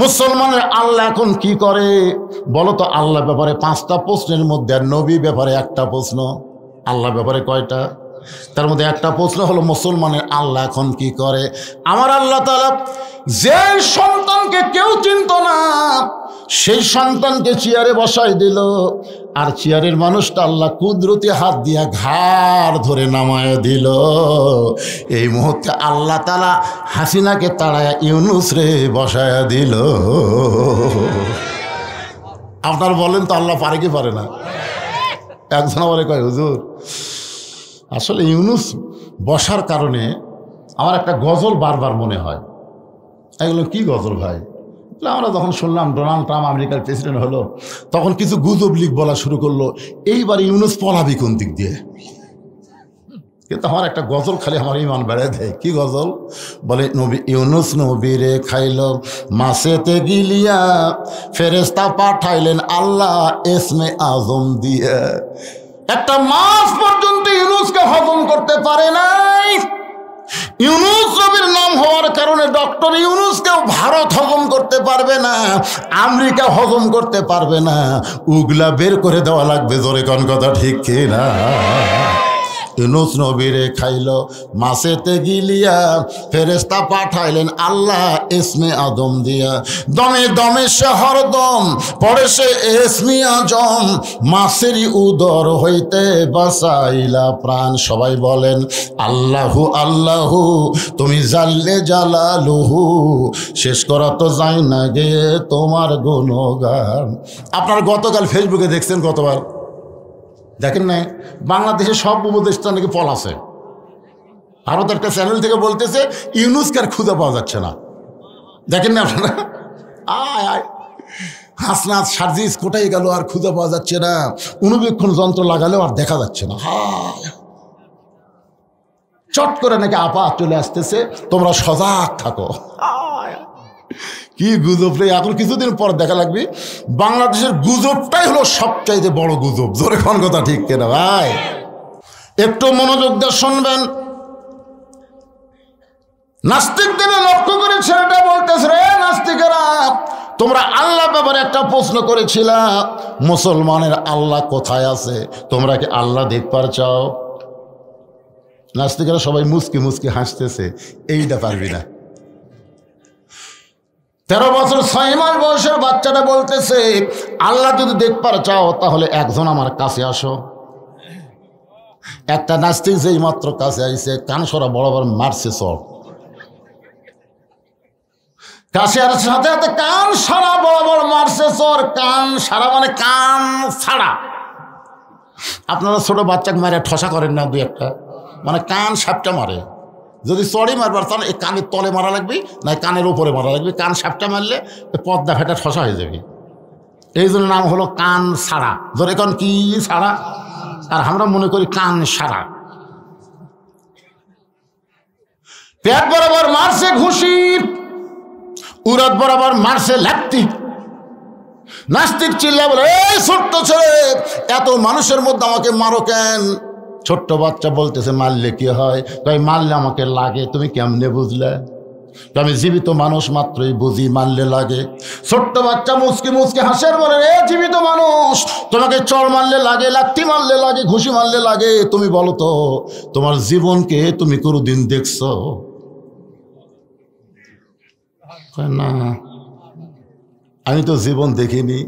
Speaker 1: মুসলমানের আল্লাহ এখন কি করে বলো তো? আল্লাহ ব্যাপারে 5টা প্রশ্নের মধ্যে আর নবী ব্যাপারে একটা প্রশ্ন। আল্লাহ ব্যাপারে কয়টা? তার মধ্যে একটা প্রশ্ন হলো মুসলমানের আল্লাহ এখন কি করে। আমার আল্লাহ তাআলা যে সন্তানকে কেউ চিনত না সেই সন্তানকে চেয়ারে বসাই দিল, আর চেয়ারের মানুষটা আল্লাহ কুদরতি হাত দিয়া ঘাড় ধরে নামায় দিল। এই মুহূর্তে আল্লাহ তাআলা হাসিনাকে তাড়ায়া ইউনুস রে বসায়া দিল। আপনার বলেন তো আল্লাহ পারে কি পারে না? একজন আমারে কয় হুজুর আসলে ইউনুস বসার কারণে আমার একটা গজল বারবার মনে হয়। এগুলো কি গজল ভাই? আমরা যখন শুনলাম ডোনাল্ড ট্রাম্প আমেরিকার প্রেসিডেন্ট হলো তখন কিছু গুজব লিক বলা শুরু করলো, এইবার ইউনুস পলাবি কোন দিক দিয়ে। কিন্তু আমার একটা গজল খালি আমার ইমান বেড়ে দেয়। কি গজল? বলে নবী ইউনুস নবীরে খাইল মাছেতে গিলিয়া, ফেরেশতা পাঠাইলেন আল্লাহ ইসমে আজম দিয়ে। একটা মাছ পর্যন্ত ইউনুসকে হজম করতে পারে নাই। ইউনুস নবীর নাম হওয়ার কারণে ডক্টর ইউনুসকেও ভারত হজম করতে পারবে না, আমেরিকা হজম করতে পারবে না, উগলা বের করে দেওয়া লাগবে। জোরে কোন কথা ঠিক কিনা? ইউনুস নবীরে খাইল মাছেতে গিলিয়া, ফেরেশতা পাঠাইলেন আল্লাহ ইসমে আদম দিয়া। দমে দমে সে হরদম পড়ে সে ইসমে আজম, মাছেরই উদর হইতে বাঁচাইলা প্রাণ। সবাই বলেন আল্লাহু আল্লাহু তুমি জাল্লে জালালুহু, শেষ করা তো যায় না গে তোমার গুণগান। আপনার গতকাল ফেসবুকে দেখছেন কতবার? দেখেন নাই? বাংলাদেশের সব উপদেষ্টা নাকি পলাছে। ভারত একটা চ্যানেল থেকে বলতেছে ইউনুসকে আর খুঁজে পাওয়া যাচ্ছে না। দেখেন না আপনারা? আয় আয় হাসনাত সার্জিস কোথায় গেল আর খুঁজে পাওয়া যাচ্ছে না, অনুবীক্ষণ যন্ত্র লাগালেও আর দেখা যাচ্ছে না। হায় চট করে নাকি আপা চলে আসতেছে, তোমরা সজাগ থাকো। কি গুজব রে! এখন কিছুদিন পর দেখা লাগবে বাংলাদেশের গুজবটাই হলো সবচাইতে বড় গুজব। জোরে কোন কথা ঠিক কিনা ভাই? একটু মনোযোগ দিয়ে শুনবেন। নাস্তিকদের লক্ষ্য করে ছেলেটা বলতেছে, রে নাস্তিকেরা, তোমরা আল্লাহ ব্যাপারে একটা প্রশ্ন করেছিলা, মুসলমানের আল্লাহ কোথায় আছে? তোমরা কি আল্লাহ দেখবার চাও? নাস্তিকেরা সবাই মুচকি মুচকি হাসতেছে। এইটা পারবি না। 13 বছর 6 মাস বয়সের বাচ্চাটা বলতেছে আল্লাহ যদি দেখবার চাও তাহলে একজন আমার কাছে আসো। একটা নাস্তিক যেই মাত্র কাছে আইছে কান সরা বরাবর মারছে চড়। কাছে আর সাথে সাথে কান সারা বরাবর মারছে চড়। কান সারা মানে কান ছাড়া। আপনারা ছোট বাচ্চাকে মারে ঠসা করেন না? 2-1টা মানে কান সাপটা মারে। যদি চড়ি মারবার তাহলে এই কানের তলে মারা লাগবে, না কানের উপরে মারা লাগবে। কান সাপটা মারলে পর্দা ফেটা ঠসা হয়ে যাবে। এই জন্য নাম হলো কান সারা। ধরে এখন কি সারা, আর আমরা মনে করি কান সারা। পেট বরাবর মারছে ঘুষি, উরত বরাবর মারছে লাত্তি। নাস্তিক চিল্লা বলে, এই ছোট্ট ছেলে, এত মানুষের মধ্যে আমাকে মারো কেন? ছোট্ট বাচ্চা বলতেছে, মারলে কি হয়? তাই মারলে আমাকে লাগে। তুমি কেমনে বুঝলে? আমি জীবিত মানুষ মাত্রই বুঝি মারলে লাগে। ছোট্ট বাচ্চা মুচকি মুচকি হাসের বলে, এ জীবিত মানুষ, তোমাকে চড় মারলে লাগে, লাত্তি মারলে লাগে, ঘুষি মারলে লাগে। তুমি বলো তো, তোমার জীবনকে তুমি কোনোদিন দেখছো? না, আমি তো জীবন দেখিনি।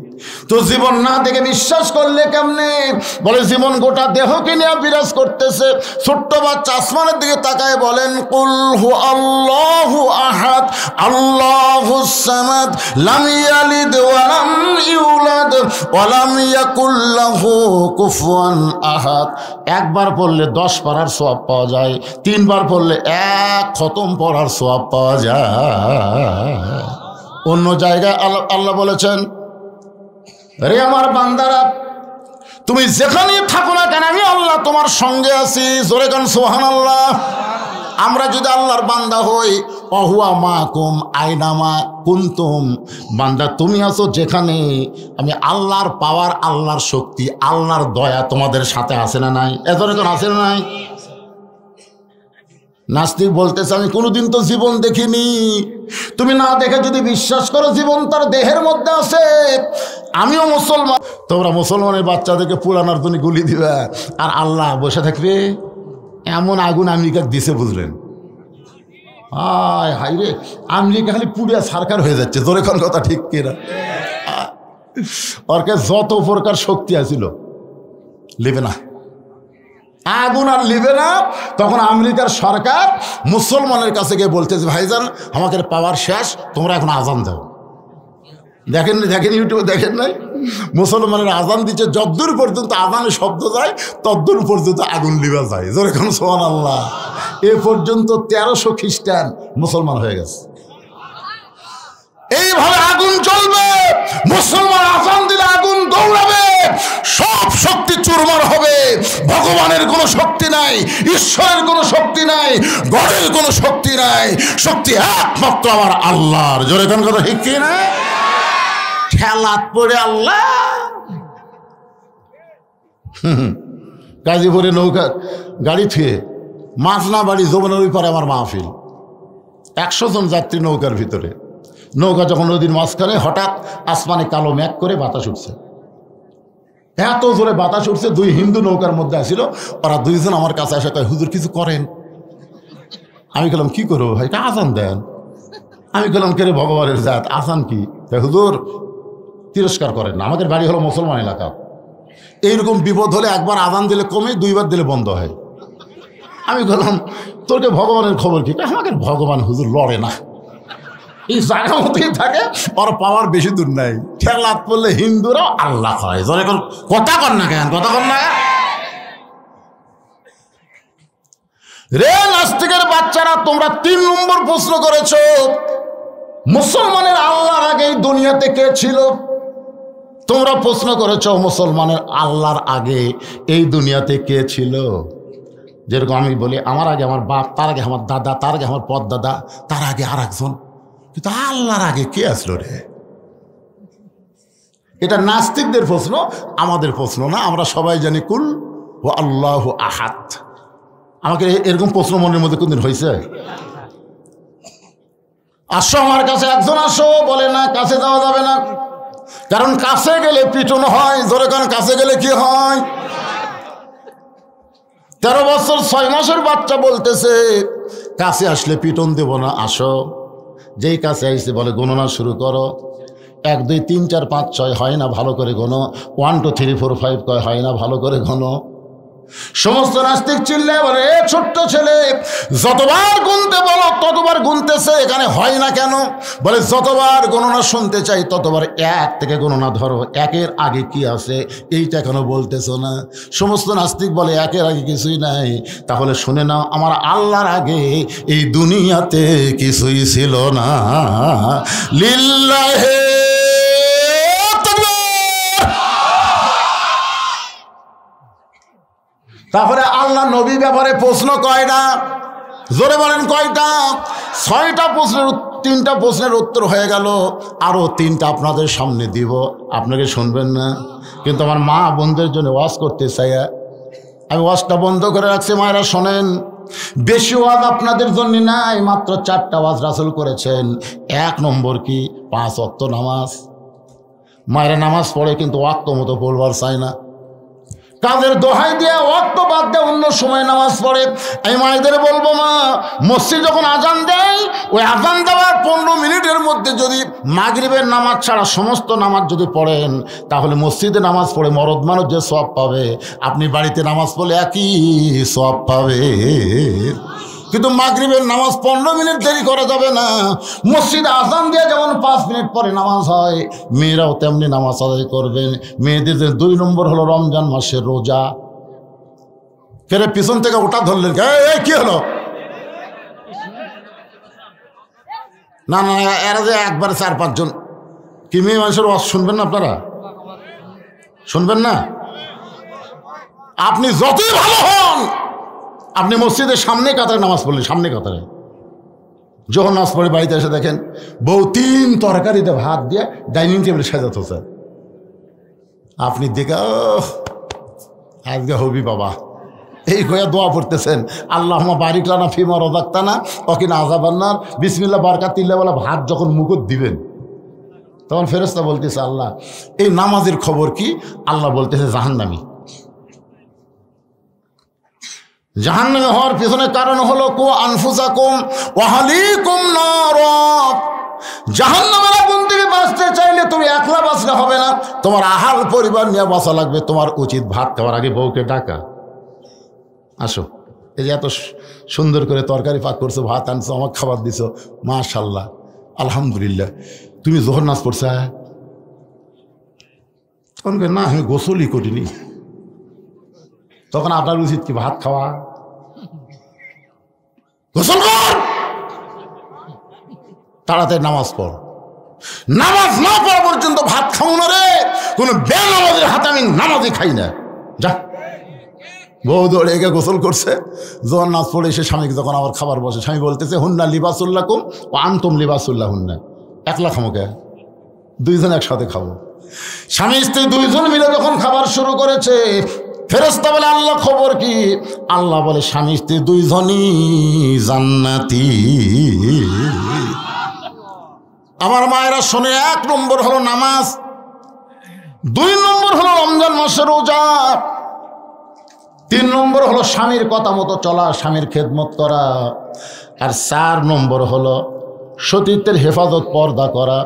Speaker 1: তো জীবন না দেখে বিশ্বাস করলে কেমনে? বলে, জীবন গোটা দেহকে নিয়ে বিরাজ করতেছে। ছোট্ট বাচ্চা আসমানের দিকে তাকায় বলেন, কুল হু আল্লাহু আহাদ আল্লাহুস সামাদ লাম ইয়ালিদ ওয়া লাম ইউলাদ ওয়া লাম ইয়াকুল লাহু কুফুয়ান আহাদ। একবার পড়লে 10 পারার সওয়াব পাওয়া যায়, 3 বার পড়লে 1 খতম পড়ার সওয়াব পাওয়া যায়। অন্য জায়গায় আল্লাহ বলেছেন, রে আমার বান্দারা, তুমি যেখানে থাকো না কেন, আমি আল্লাহ তোমার সঙ্গে আছি। জোরে গান সুবহানাল্লাহ। আমরা যদি আল্লাহর বান্দা হই, অহুয়া মাকুম আইনামা কুনতুম, বান্দা তুমি আছো যেখানে, আমি আল্লাহর পাওয়ার, আল্লাহর শক্তি, আল্লাহর দয়া তোমাদের সাথে আছে না নাই? এত আছে না নাই? নাস্তিক বলতেছে, আমি কোনোদিন তো জীবন দেখিনি। তুমি না দেখে যদি বিশ্বাস করো জীবন তার দেহের মধ্যে আছে, আমিও মুসলমান। তোমরা মুসলমানের বাচ্চাদেরকে পুরানোর জন্য গুলি দিবে, আর আল্লাহ বসে থাকবে। এমন আগুন আমেরিকা দিছে, বুঝলেন? হাই রে, আমেরিকা খালি পুড়িয়া সারকার হয়ে যাচ্ছে। তোর এখন কথা ঠিক কিনা? ওর কাছে যত প্রকার শক্তি আছিল, লিবে না, আগুন আর লিবে না। তখন আমেরিকার সরকার মুসলমানের কাছে গিয়ে বলতেছে, ভাইজান আমাকে পাওয়ার শেষ, তোমরা এখন আজান দাও। দেখেন ইউটিউবে দেখেন নাই? মুসলমানের আজান দিচ্ছে, যদ্দূর পর্যন্ত আজানের শব্দ যায় তদ্দূর পর্যন্ত আগুন লিবা যায়। যেরকম সুবহানাল্লাহ। এ পর্যন্ত 1300 খ্রিস্টান মুসলমান হয়ে গেছে। এইভাবে আগুন চলবে। মুসলমান আজান দিলে আগুন দৌড়াবে, সব শক্তি চুরমার হবে। ভগবানের কোনো শক্তি নাই, ঈশ্বরের কোনো শক্তি নাই, গডের কোনো শক্তি নাই। শক্তি একমাত্র আমার আল্লাহর। জোরে কোন কথা ঠিক কি না? খেলাত পড়ে আল্লাহ। গাজীপুরে নৌকা গাড়ি থুয়ে মাঝনা বাড়ি যমুনার ওই পারে আমার মাহফিল। 100 জন যাত্রী নৌকার ভিতরে। নৌকা যখন নদীর মাঝখানে, হঠাৎ আসমানে কালো মেঘ করে বাতাস উঠছে। এত জোরে বাতাস উঠছে, 2 হিন্দু নৌকার মধ্যে আসিল। ওরা 2 জন আমার কাছে আসে, কয়, হুজুর কিছু করেন। আমি বললাম, কি করবো ভাই? আজান দেন। আমি বললাম, কে রে ভগবানের জাত, আজান কি? হুজুর তিরস্কার করেন না, আমাদের বাড়ি হলো মুসলমান এলাকা। এইরকম বিপদ হলে একবার আজান দিলে কমে, 2 বার দিলে বন্ধ হয়। আমি বললাম, তোরকে ভগবানের খবর কি? আমাকে ভগবান হুজুর লড়ে না, এই জায়গা মতোই থাকে, ওর পাওয়ার বেশি দূর নাই। খেলাত পড়লে হিন্দুরাও আল্লাহ হয়। কথা কর না কেন? কথা কর না রে নাস্তিকের বাচ্চারা। তোমরা 3 নম্বর প্রশ্ন করেছ, মুসলমানের আল্লাহর আগে এই দুনিয়াতে কে ছিল? তোমরা প্রশ্ন করেছ, মুসলমানের আল্লাহর আগে এই দুনিয়াতে কে ছিল? যেরকম আমি বলি, আমার আগে আমার বাপ, তার আগে আমার দাদা, তার আগে আমার পরদাদা, তার আগে আর একজন। কিন্তু আল্লাহর আগে কে আসলো রে? এটা নাস্তিকদের প্রশ্ন, আমাদের প্রশ্ন না। আমরা সবাই জানি কুল ও আল্লাহ আহাদ। আমাকে এরকম প্রশ্ন মনের মধ্যে কোনদিন হয়েছে? আসো আমার কাছে, একজন আসো। বলে না, কাছে যাওয়া যাবে না, কারণ কাছে গেলে পিটন হয়। জোরে কারণ কাছে গেলে কি হয়? 13 বছর 6 মাসের বাচ্চা বলতেছে, কাছে আসলে পিটন দেব না, আসো। যেই কাছে আইসে বলে, গণনা শুরু করো। 1 2 3 4 5 6 হয় না, ভালো করে গোনো। 1 2 3 4 5 কয়, হয় না, ভালো করে গোনো। সমস্ত নাস্তিক চিল্লে বলে, এ ছোট্ট ছেলে, যতবার গুনতে বলো ততবার গুনতেছে, এখানে হয় না কেন? বলে, যতবার গণনা শুনতে চাই ততবার 1 থেকে গণনা ধরো, 1-এর আগে কি আছে এইটা কেন বলতেছো না? সমস্ত নাস্তিক বলে, 1-এর আগে কিছুই নাই। তাহলে শুনে নাও, আমার আল্লাহর আগে এই দুনিয়াতে কিছুই ছিল না। লিল্লাহে তাকবীর। তারপরে আল্লাহ নবী ব্যাপারে প্রশ্ন কয়টা? জোরে বলেন কয়টা? 6টা প্রশ্নের 3টা প্রশ্নের উত্তর হয়ে গেল, আরও 3টা আপনাদের সামনে দিব, আপনাকে শুনবেন না। কিন্তু আমার মা বোনদের জন্য ওয়াজ করতে চাই, আমি ওয়াজটা বন্ধ করে রাখছি। মায়েরা শোনেন, বেশি ওয়াজ আপনাদের জন্য নাই, মাত্র 4টা ওয়াজ রাসূল করেছেন। 1 নম্বর কি? 5 ওয়াক্ত নামাজ। মায়েরা নামাজ পড়ে কিন্তু ওয়াক্ত মতো পড়বার চায় না, কাজের দোহাই দিয়ে ওয়াক্ত বাদ দিয়ে অন্য সময় নামাজ পড়ে। আমি মায়েদের বলবো, মা, মসজিদ যখন আজান দেয়, ওই আজান দেওয়ার 15 মিনিটের মধ্যে যদি মাগরিবের নামাজ ছাড়া সমস্ত নামাজ যদি পড়েন, তাহলে মসজিদে নামাজ পড়ে মরদ মানুষ যে সওয়াব পাবে, আপনি বাড়িতে নামাজ পড়লে একই সওয়াব পাবে। কিন্তু মাগরিবের নামাজ 15 মিনিট দেরি করা যাবে না। মসজিদে আজান দিয়ে যেমন 5 মিনিট পরে নামাজ হয়, মেয়েরাও তেমনি নামাজ আদায় করবেন। মেয়েদের 2 নম্বর হলো রমজান মাসের রোজা। ফেরে পিছন থেকে ওটা ধরলেন, কি হলো? না না, এরা যে একবারে 4-5 জন কি মেয়ে মানুষের ওয়াজ শুনবেন না? আপনারা শুনবেন না? আপনি যতই ভালো হন, আপনি মসজিদের সামনে কাতারে নামাজ পড়লেন, সামনে কাতারে যখন নামাজ পড়ে বাড়িতে এসে দেখেন বউ 3 তরকারিতে ভাত দিয়ে ডাইনিং টেবিলে সাজাত হচ্ছে, আপনি দেখে আজকে হবি বাবা, এই কয়া দোয়া পড়তেছেন, আল্লাহুম্মা বারিক লানা ফিমা রাযাকতানা ওয়া কিনা আযাবান্নার, বিসমিল্লাহ বারাকাতিল্লাহ বলে ভাত যখন মুখত দিবেন, তখন ফেরেশতা বলতেছে, আল্লাহ এই নামাজের খবর কি? আল্লাহ বলতেছে জাহান্নামী। জাহান্নামে হওয়ার পিছনে কারণ হলো কু আনফুসাকুম ওয়া আহলিকুম নার। জাহান্নামের আগুন থেকে বাঁচতে চাইলে তুমি একলা বাঁচলে হবে না, তোমার আহাল পরিবার নিয়ে বাঁচা লাগবে। তোমার উচিত ভাত খাওয়ার আগে বউকে ডাকা, আসো, এই যে এত সুন্দর করে তরকারি পাক করছো, ভাত আনছো, আমাকে খাবার দিছো, মাশাআল্লাহ, আলহামদুলিল্লাহ। তুমি যোহর নামাজ পড়ছো? তখন না, আমি গোসলই করিনি। তখন আপনার উচিত কি? ভাত খাওয়া, গোসল কর, তাড়াতাড়ি নামাজ পড়। নামাজ না পড়া পর্যন্ত ভাত খাও না রে, কোনো বেনামাজের হাতে আমি নামাজই খাই না, যা। বউ দৌড়ে গিয়ে গোসল করছে, যখন নামাজ পড়ে এসে স্বামীকে যখন আবার খাবার বসে, স্বামী বলতেছে, হুন্না লিবাসুল্লাকুম ওয়া আনতুম লিবাসুল্লাহ হুন্না। একলা খামোকে, 2 জন একসাথে খাবো। স্বামী স্ত্রী 2 জন মিলে যখন খাবার শুরু করেছে, ফেরেশতা বলে, আল্লাহ খবর কি? আল্লাহ বলে, স্বামী স্ত্রী 2 জনই জান্নাতি। আমার মায়েরা শোনে, 1 নম্বর হলো নামাজ, 2 নম্বর হলো রমজান মাসের রোজা, 3 নম্বর হলো স্বামীর কথা মতো চলা, স্বামীর খেদমত করা, আর 4 নম্বর হলো সতীত্বের হেফাজত, পর্দা করা।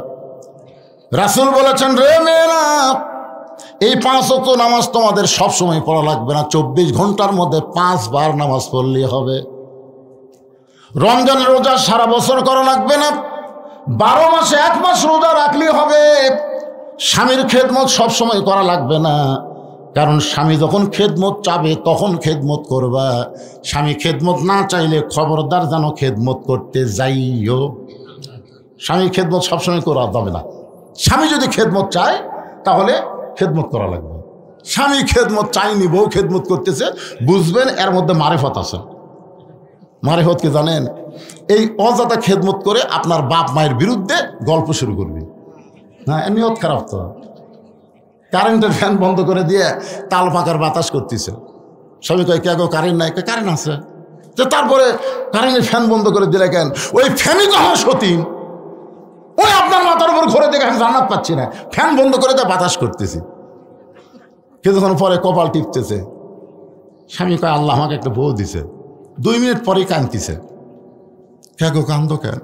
Speaker 1: রাসূল বলেছেন, রে মেয়েরা, এই 5 ওয়াক্ত নামাজ তোমাদের সবসময় পড়া লাগবে না, 24 ঘন্টার মধ্যে 5 বার নামাজ পড়লেই হবে। রমজানের রোজা সারা বছর করা লাগবে না, 12 মাসে 1 মাস রোজা রাখলেই হবে। স্বামীর খেদমত সবসময় করা লাগবে না, কারণ স্বামী যখন খেদমত চাবে তখন খেদমত করবা। স্বামী খেদমত না চাইলে খবরদার যেন খেদমত করতে যাইও। স্বামী খেদমত সবসময় করা যাবে না। স্বামী যদি খেদমত চায় তাহলে খেদমত করা লাগবে। স্বামী খেদমত চায়নি, বউ খেদমত করতেছে, বুঝবেন এর মধ্যে মারেফত আছে। মারেফত কি জানেন? এই অজাতা খেদমত করে আপনার বাপ মায়ের বিরুদ্ধে গল্প শুরু করবে। না, নিয়ত খারাপ তো। কারেন্টের ফ্যান বন্ধ করে দিয়ে তাল পাকার বাতাস করতেছে, সবাই কয়, কে গো কারেন্ট নাই? কারেন্ট আছে। তো তারপরে কারেন্টের ফ্যান বন্ধ করে দিলে কেন? ওই ফ্যানই তো আমার সতীন, ওই আপনার মাথার উপর ঘুরে দেখে আমি জান্নাত পাচ্ছি না, ফ্যান বন্ধ করে দিয়ে বাতাস করতেছি। কিছুক্ষণ পরে কপাল টিপতেছে, স্বামী কয়, আল্লাহ আমাকে একটা বউ দিছে। 2 মিনিট পরেই কাঁদতেছে। কে গো কান্দো কেন?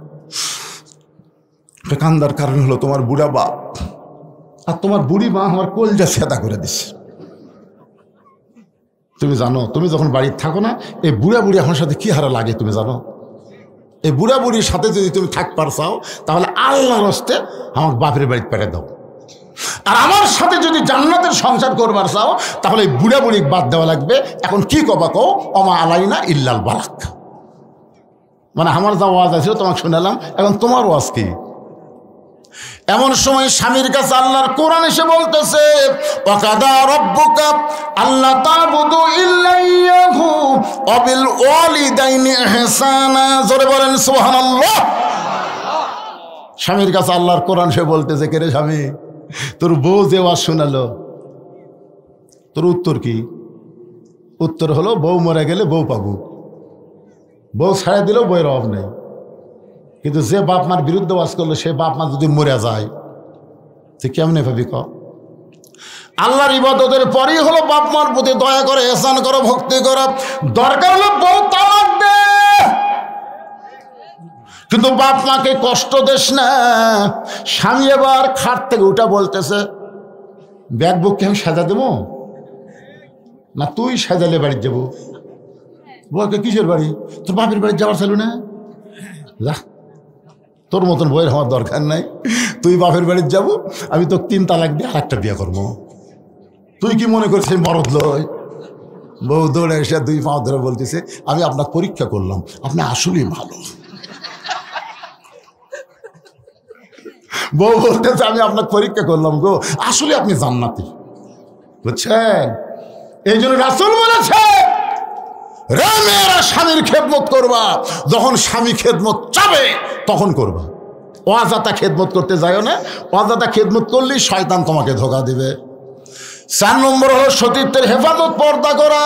Speaker 1: কান্দার কারণ হলো তোমার বুড়া বাপ আর তোমার বুড়ি মা আমার কলজা সেদা করে দিছে। তুমি জানো, তুমি যখন বাড়িতে থাকো না, এই বুড়া বুড়ি আমার সাথে কি হারা লাগে তুমি জানো? এই বুড়া বুড়ির সাথে যদি তুমি থাকবার চাও তাহলে আল্লাহর হস্তে আমার বাপের বাড়িতে পেরে দাও। আর আমার সাথে যদি জান্নাতের সংসার করবার চাও তাহলে এই বুড়া বুড়ি বাদ দেওয়া লাগবে। এখন কি কবা কও, অমা আলাইনা ইল্লাল বালাক। মানে আমার যা ওয়াজ আছে তোমাকে শোনালাম, এখন তোমার ওয়াজ কি? এমন সময় স্বামীর কাছে আল্লাহর কোরআন এসে বলতেছে ওয়াকাদা রাব্বুকা আল্লা তা'বুদু ইল্লা ইয়াহু ওয়া বিল ওয়ালিদাইনি ইহসানা। জোরে বলেন সুবহানাল্লাহ। স্বামীর কাছে আল্লাহর কোরআন সে বলতেছে, কে রে স্বামী, তোর বউ যে ওয়াজ শোনালো, তোর উত্তর কি? উত্তর হলো বউ মরে গেলে বউ পাবো, বউ ছাড়া দিলেও বউয়ের অভাব নেই। কিন্তু যে বাপ মার বিরুদ্ধে ওয়াজ করলো, সে বাপ মা যদি মরে যায় তুই কেমনে ভাবি ক? আল্লাহর ইবাদতের পরেই হলো বাপ মার প্রতি দয়া করে, এহসান করো, ভক্তি করো। দরকার হলো বউ তালাক দে, কিন্তু বাপ মাকে কষ্ট দেস না। স্বামী এবার খাট থেকে উঠা বলতেছে, ব্যাগ বুককে আমি সাজা দেবো না তুই সাজালে বাড়ি যাবো? বউকে কিসের বাড়ি? তোর বাপের বাড়ি যাওয়ার ছিল না? যা, তোর মতন বইয়ের আমার দরকার নাই, তুই বাপের বাড়ি যাবো, আমি তো 3 তালাক দিয়ে আরেকটা বিয়ে করবো। তুই কি মনে করছিস মরদ লয়? বউ দৌড়ে এসে 2 পা ধরে বলতেছে, আমি আপনার পরীক্ষা করলাম, আপনি আসলেই ভালো। বউ বলতেছে, আমি আপনার পরীক্ষা করলাম গো, আসলে আপনি জান্নাতি। বুঝছেন? এই জন্য রাসূল বলেছে, রে মেয়েরা স্বামীর খেদমত করবা, যখন স্বামী খেদমত চাবে তখন করবা। অযথা খেদমত করতে যাও না, অযথা খেদমত করলেই শয়তান তোমাকে ধোঁকা দিবে। 4 নম্বর হলো সতীত্বের হেফাজত, পর্দা করা।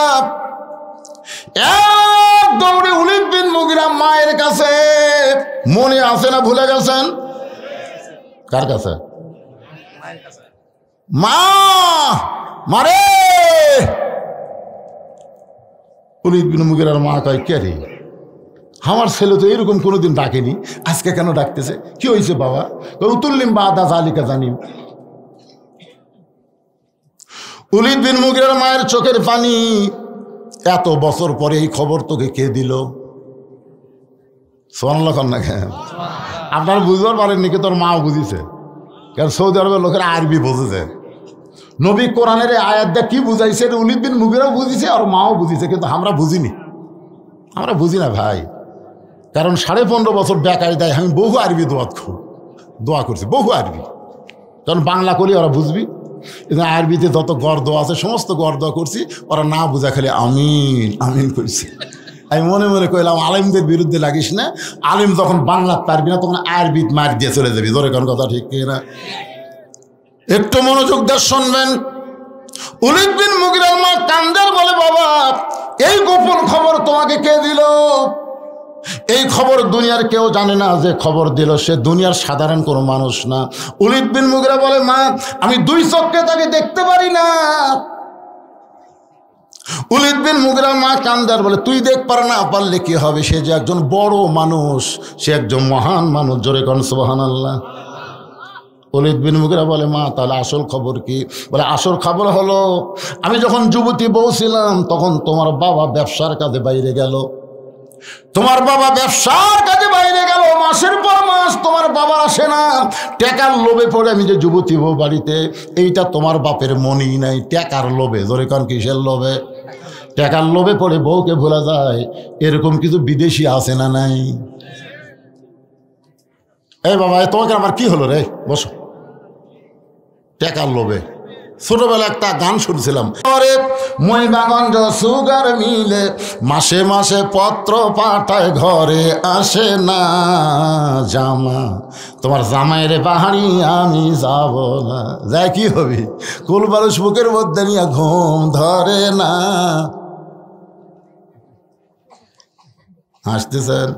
Speaker 1: এক দৌড়ে ওলীদ বিন মুগীরা মায়ের কাছে, মনে আছে না ভুলে গেছেন? কার কাছে? মা মারে। ওলীদ বিন মুগীরার মা কয়, কে রে, আমার ছেলে তো এরকম কোনোদিন ডাকেনি, আজকে কেন ডাকতেছে? কি হয়েছে বাবা? উতুল্লিম বাদা জালিকা জানিম। ওলীদ বিন মুগীরার মায়ের চোখের পানি। এত বছর পরে এই খবর তোকে কে দিল? সুবহানাল্লাহ না কেন? আপনারা বুঝবার পারেননি, কি তোর মাও বুঝিছে, কারণ সৌদি আরবের লোকেরা আরবি বুঝেছে। নবী কোরআনের আয়াত দিয়ে কি বুঝাইছে ওলীদ বিন মুগীরাও বুঝিছে আর মাও বুঝিছে, কিন্তু আমরা বুঝিনি। আমরা বুঝি না ভাই, কারণ 15.5 বছর বেকায়দায় আমি বহু আরবি দোয়া করছি, বহু আরবি। কারণ বাংলা করলে ওরা বুঝবি, কিন্তু আরবিতে যত গর্দ আছে সমস্ত গর্দ করছি, ওরা না বুঝা খালি আমিন আমিন করছে। আমি মনে মনে কইলাম, আলেমদের বিরুদ্ধে লাগিস না, আলেম যখন বাংলা পারবি না তখন আরবি মার দিয়ে চলে যাবি। ধরে কোন কথা ঠিক না? একটু মনোযোগ দিয়ে শুনবেন। ওলীদ বিন মুগীরার মা কান্দার বলে, বাবা এই গোপন খবর তোমাকে কে দিল? এই খবর দুনিয়ার কেউ জানে না, যে খবর দিল সে দুনিয়ার সাধারণ কোনো মানুষ না। ওলীদ বিন মুগীরা বলে, মা আমি 2 চোখে তাকে দেখতে পারি না। ওলীদ বিন মুগীরার মা কান্দার বলে, তুই দেখ পার না পারলে কি হবে, সে যে একজন বড় মানুষ, সে একজন মহান মানুষ। জোরে কোন সুবহানাল্লাহ। ওলীদ বিন মুগীরা বলে, মা তাহলে আসল খবর কি? বলে, আসল খবর হলো আমি যখন যুবতী বউ ছিলাম তখন তোমার বাবা ব্যবসার কাজে বাইরে গেল। তোমার বাবা ব্যবসার কাজে বাইরে গেল, মাসের পর মাস তোমার বাবা আসে না। টাকার লোভে পড়ে আমি যে যুবতী বউ বাড়িতে, এইটা তোমার বাপের মনেই নাই, টাকার লোভে। ধরে কারণ কিসের লোভে? টাকার লোভে পড়ে বউকে ভোলা যায়। এরকম কিছু বিদেশি আছে না নাই? এই বাবা, তোমাকে আমার কি হলো রে? বসো। টাকার লোভে ছোটবেলা একটা গান শুনছিলাম, মহিমাগঞ্জ সুগার মিলে মাসে মাসে পত্র পাঠায়, ঘরে আসে না জামা, তোমার জামাইরে বাহারি আমি যাব না। যাই কি হবি, কুলবালুস বুকের মধ্যে নিয়ে ঘুম ধরে না। হাসতেছেন?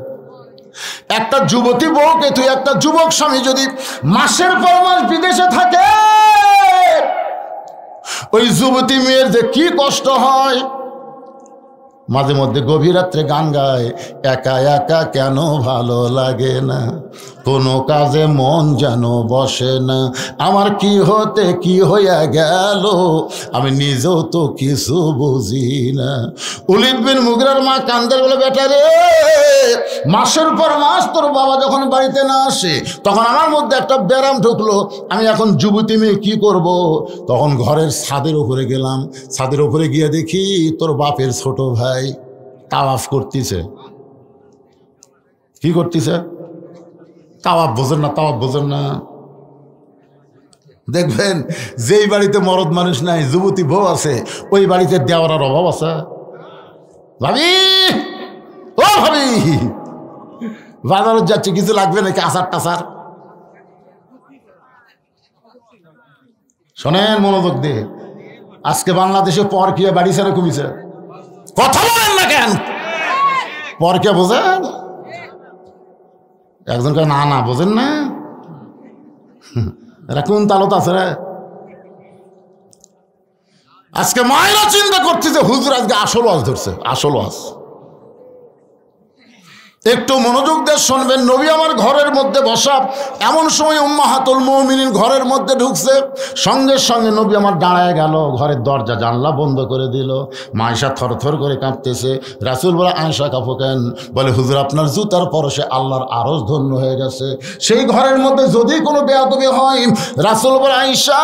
Speaker 1: একটা যুবতী বউকে তুই, একটা যুবক স্বামী যদি মাসের পর মাস বিদেশে থাকে, ওই যুবতী মেয়ের যে কি কষ্ট হয়। মাঝে মধ্যে গভীর রাত্রে গান গায়, একা একা কেন ভালো লাগে না, কোনো কাজে মন যেন বসে না, আমার কি হতে কি হইয়া গেল, আমি নিজেও তো কিছু বুঝি না। ওলীদ বিন মুগীরার মা কান্দের বলে, বেটা রে, মাসের পর মাস তোর বাবা যখন বাড়িতে না আসে তখন আমার মধ্যে একটা ব্যারাম ঢুকলো, আমি এখন যুবতী মেয়ে কি করব? তখন ঘরের ছাদের উপরে গেলাম, ছাদের উপরে গিয়ে দেখি তোর বাপের ছোট ভাই তাওয়াফ করতেছে। কি করতেছে? তাওয়াফ বোঝেন না? তাওয়াফ বোঝেন না? দেখবেন যেই বাড়িতে মরদ মানুষ নাই, যুবতী বউ আছে, ওই বাড়িতে দেওয়ার অভাব আছে। ভাবি, ও ভাবি, বাজারে যাচ্ছে, কিছু লাগবে নাকি? আচার টাচার। শোনেন মনোযোগ দিয়ে, আজকে বাংলাদেশে পরকিয়া বাড়ি ছেড়ে কমিছে। কথা বলেন না কেন? পরকিয়া বোঝেন? একজনকে না না বোঝেন না, এরা কোন তালত আছে রে? আজকে মায়েরা চিন্তা করছে যে হুজুর আজকে আসল ওয়াজ ধরছে, আসল ওয়াজ। একটু মনোযোগ দিয়ে শুনবেন। নবী আমার ঘরের মধ্যে বসা, এমন সময় উম্মাহাতুল মুমিনিন ঘরের মধ্যে ঢুকছে। সঙ্গে সঙ্গে নবী আমার দাঁড়ায় গেল, ঘরের দরজা জানলা বন্ধ করে দিল। মায়েশা থরথর করে কাঁপতেছে। রাসূল বলে, আয়েশা কাঁপো কেন? বলে, হুজুর আপনার জুতার পরশে আল্লাহর আরশ ধন্য হয়ে গেছে। সেই ঘরের মধ্যে যদি কোনো বেয়াদবি হয়, রাসূল বলে, আয়েশা,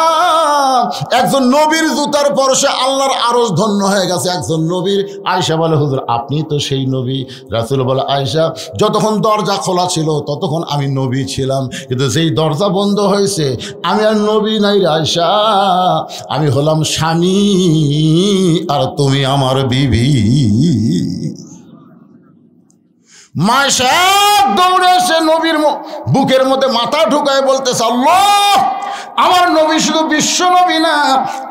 Speaker 1: একজন নবীর জুতার পরশে আল্লাহর আরশ ধন্য হয়ে গেছে, একজন নবীর। আয়েশা বলে, হুজুর আপনি তো সেই নবী। রাসূল বলে, আয়েশা, যতক্ষণ দরজা খোলা ছিল ততক্ষণ আমি নবী ছিলাম, কিন্তু যেই দরজা বন্ধ হয়েছে আমি আর নবী নাই রে আয়েশা, আমি হলাম স্বামী আর তুমি আমার বিবি। মায়েশা দৌড়ে এসে নবীর বুকের মধ্যে মাথা ঢুকায় বলতেছে, আল্লাহ, আমার নবী শুধু বিশ্ব নবী না,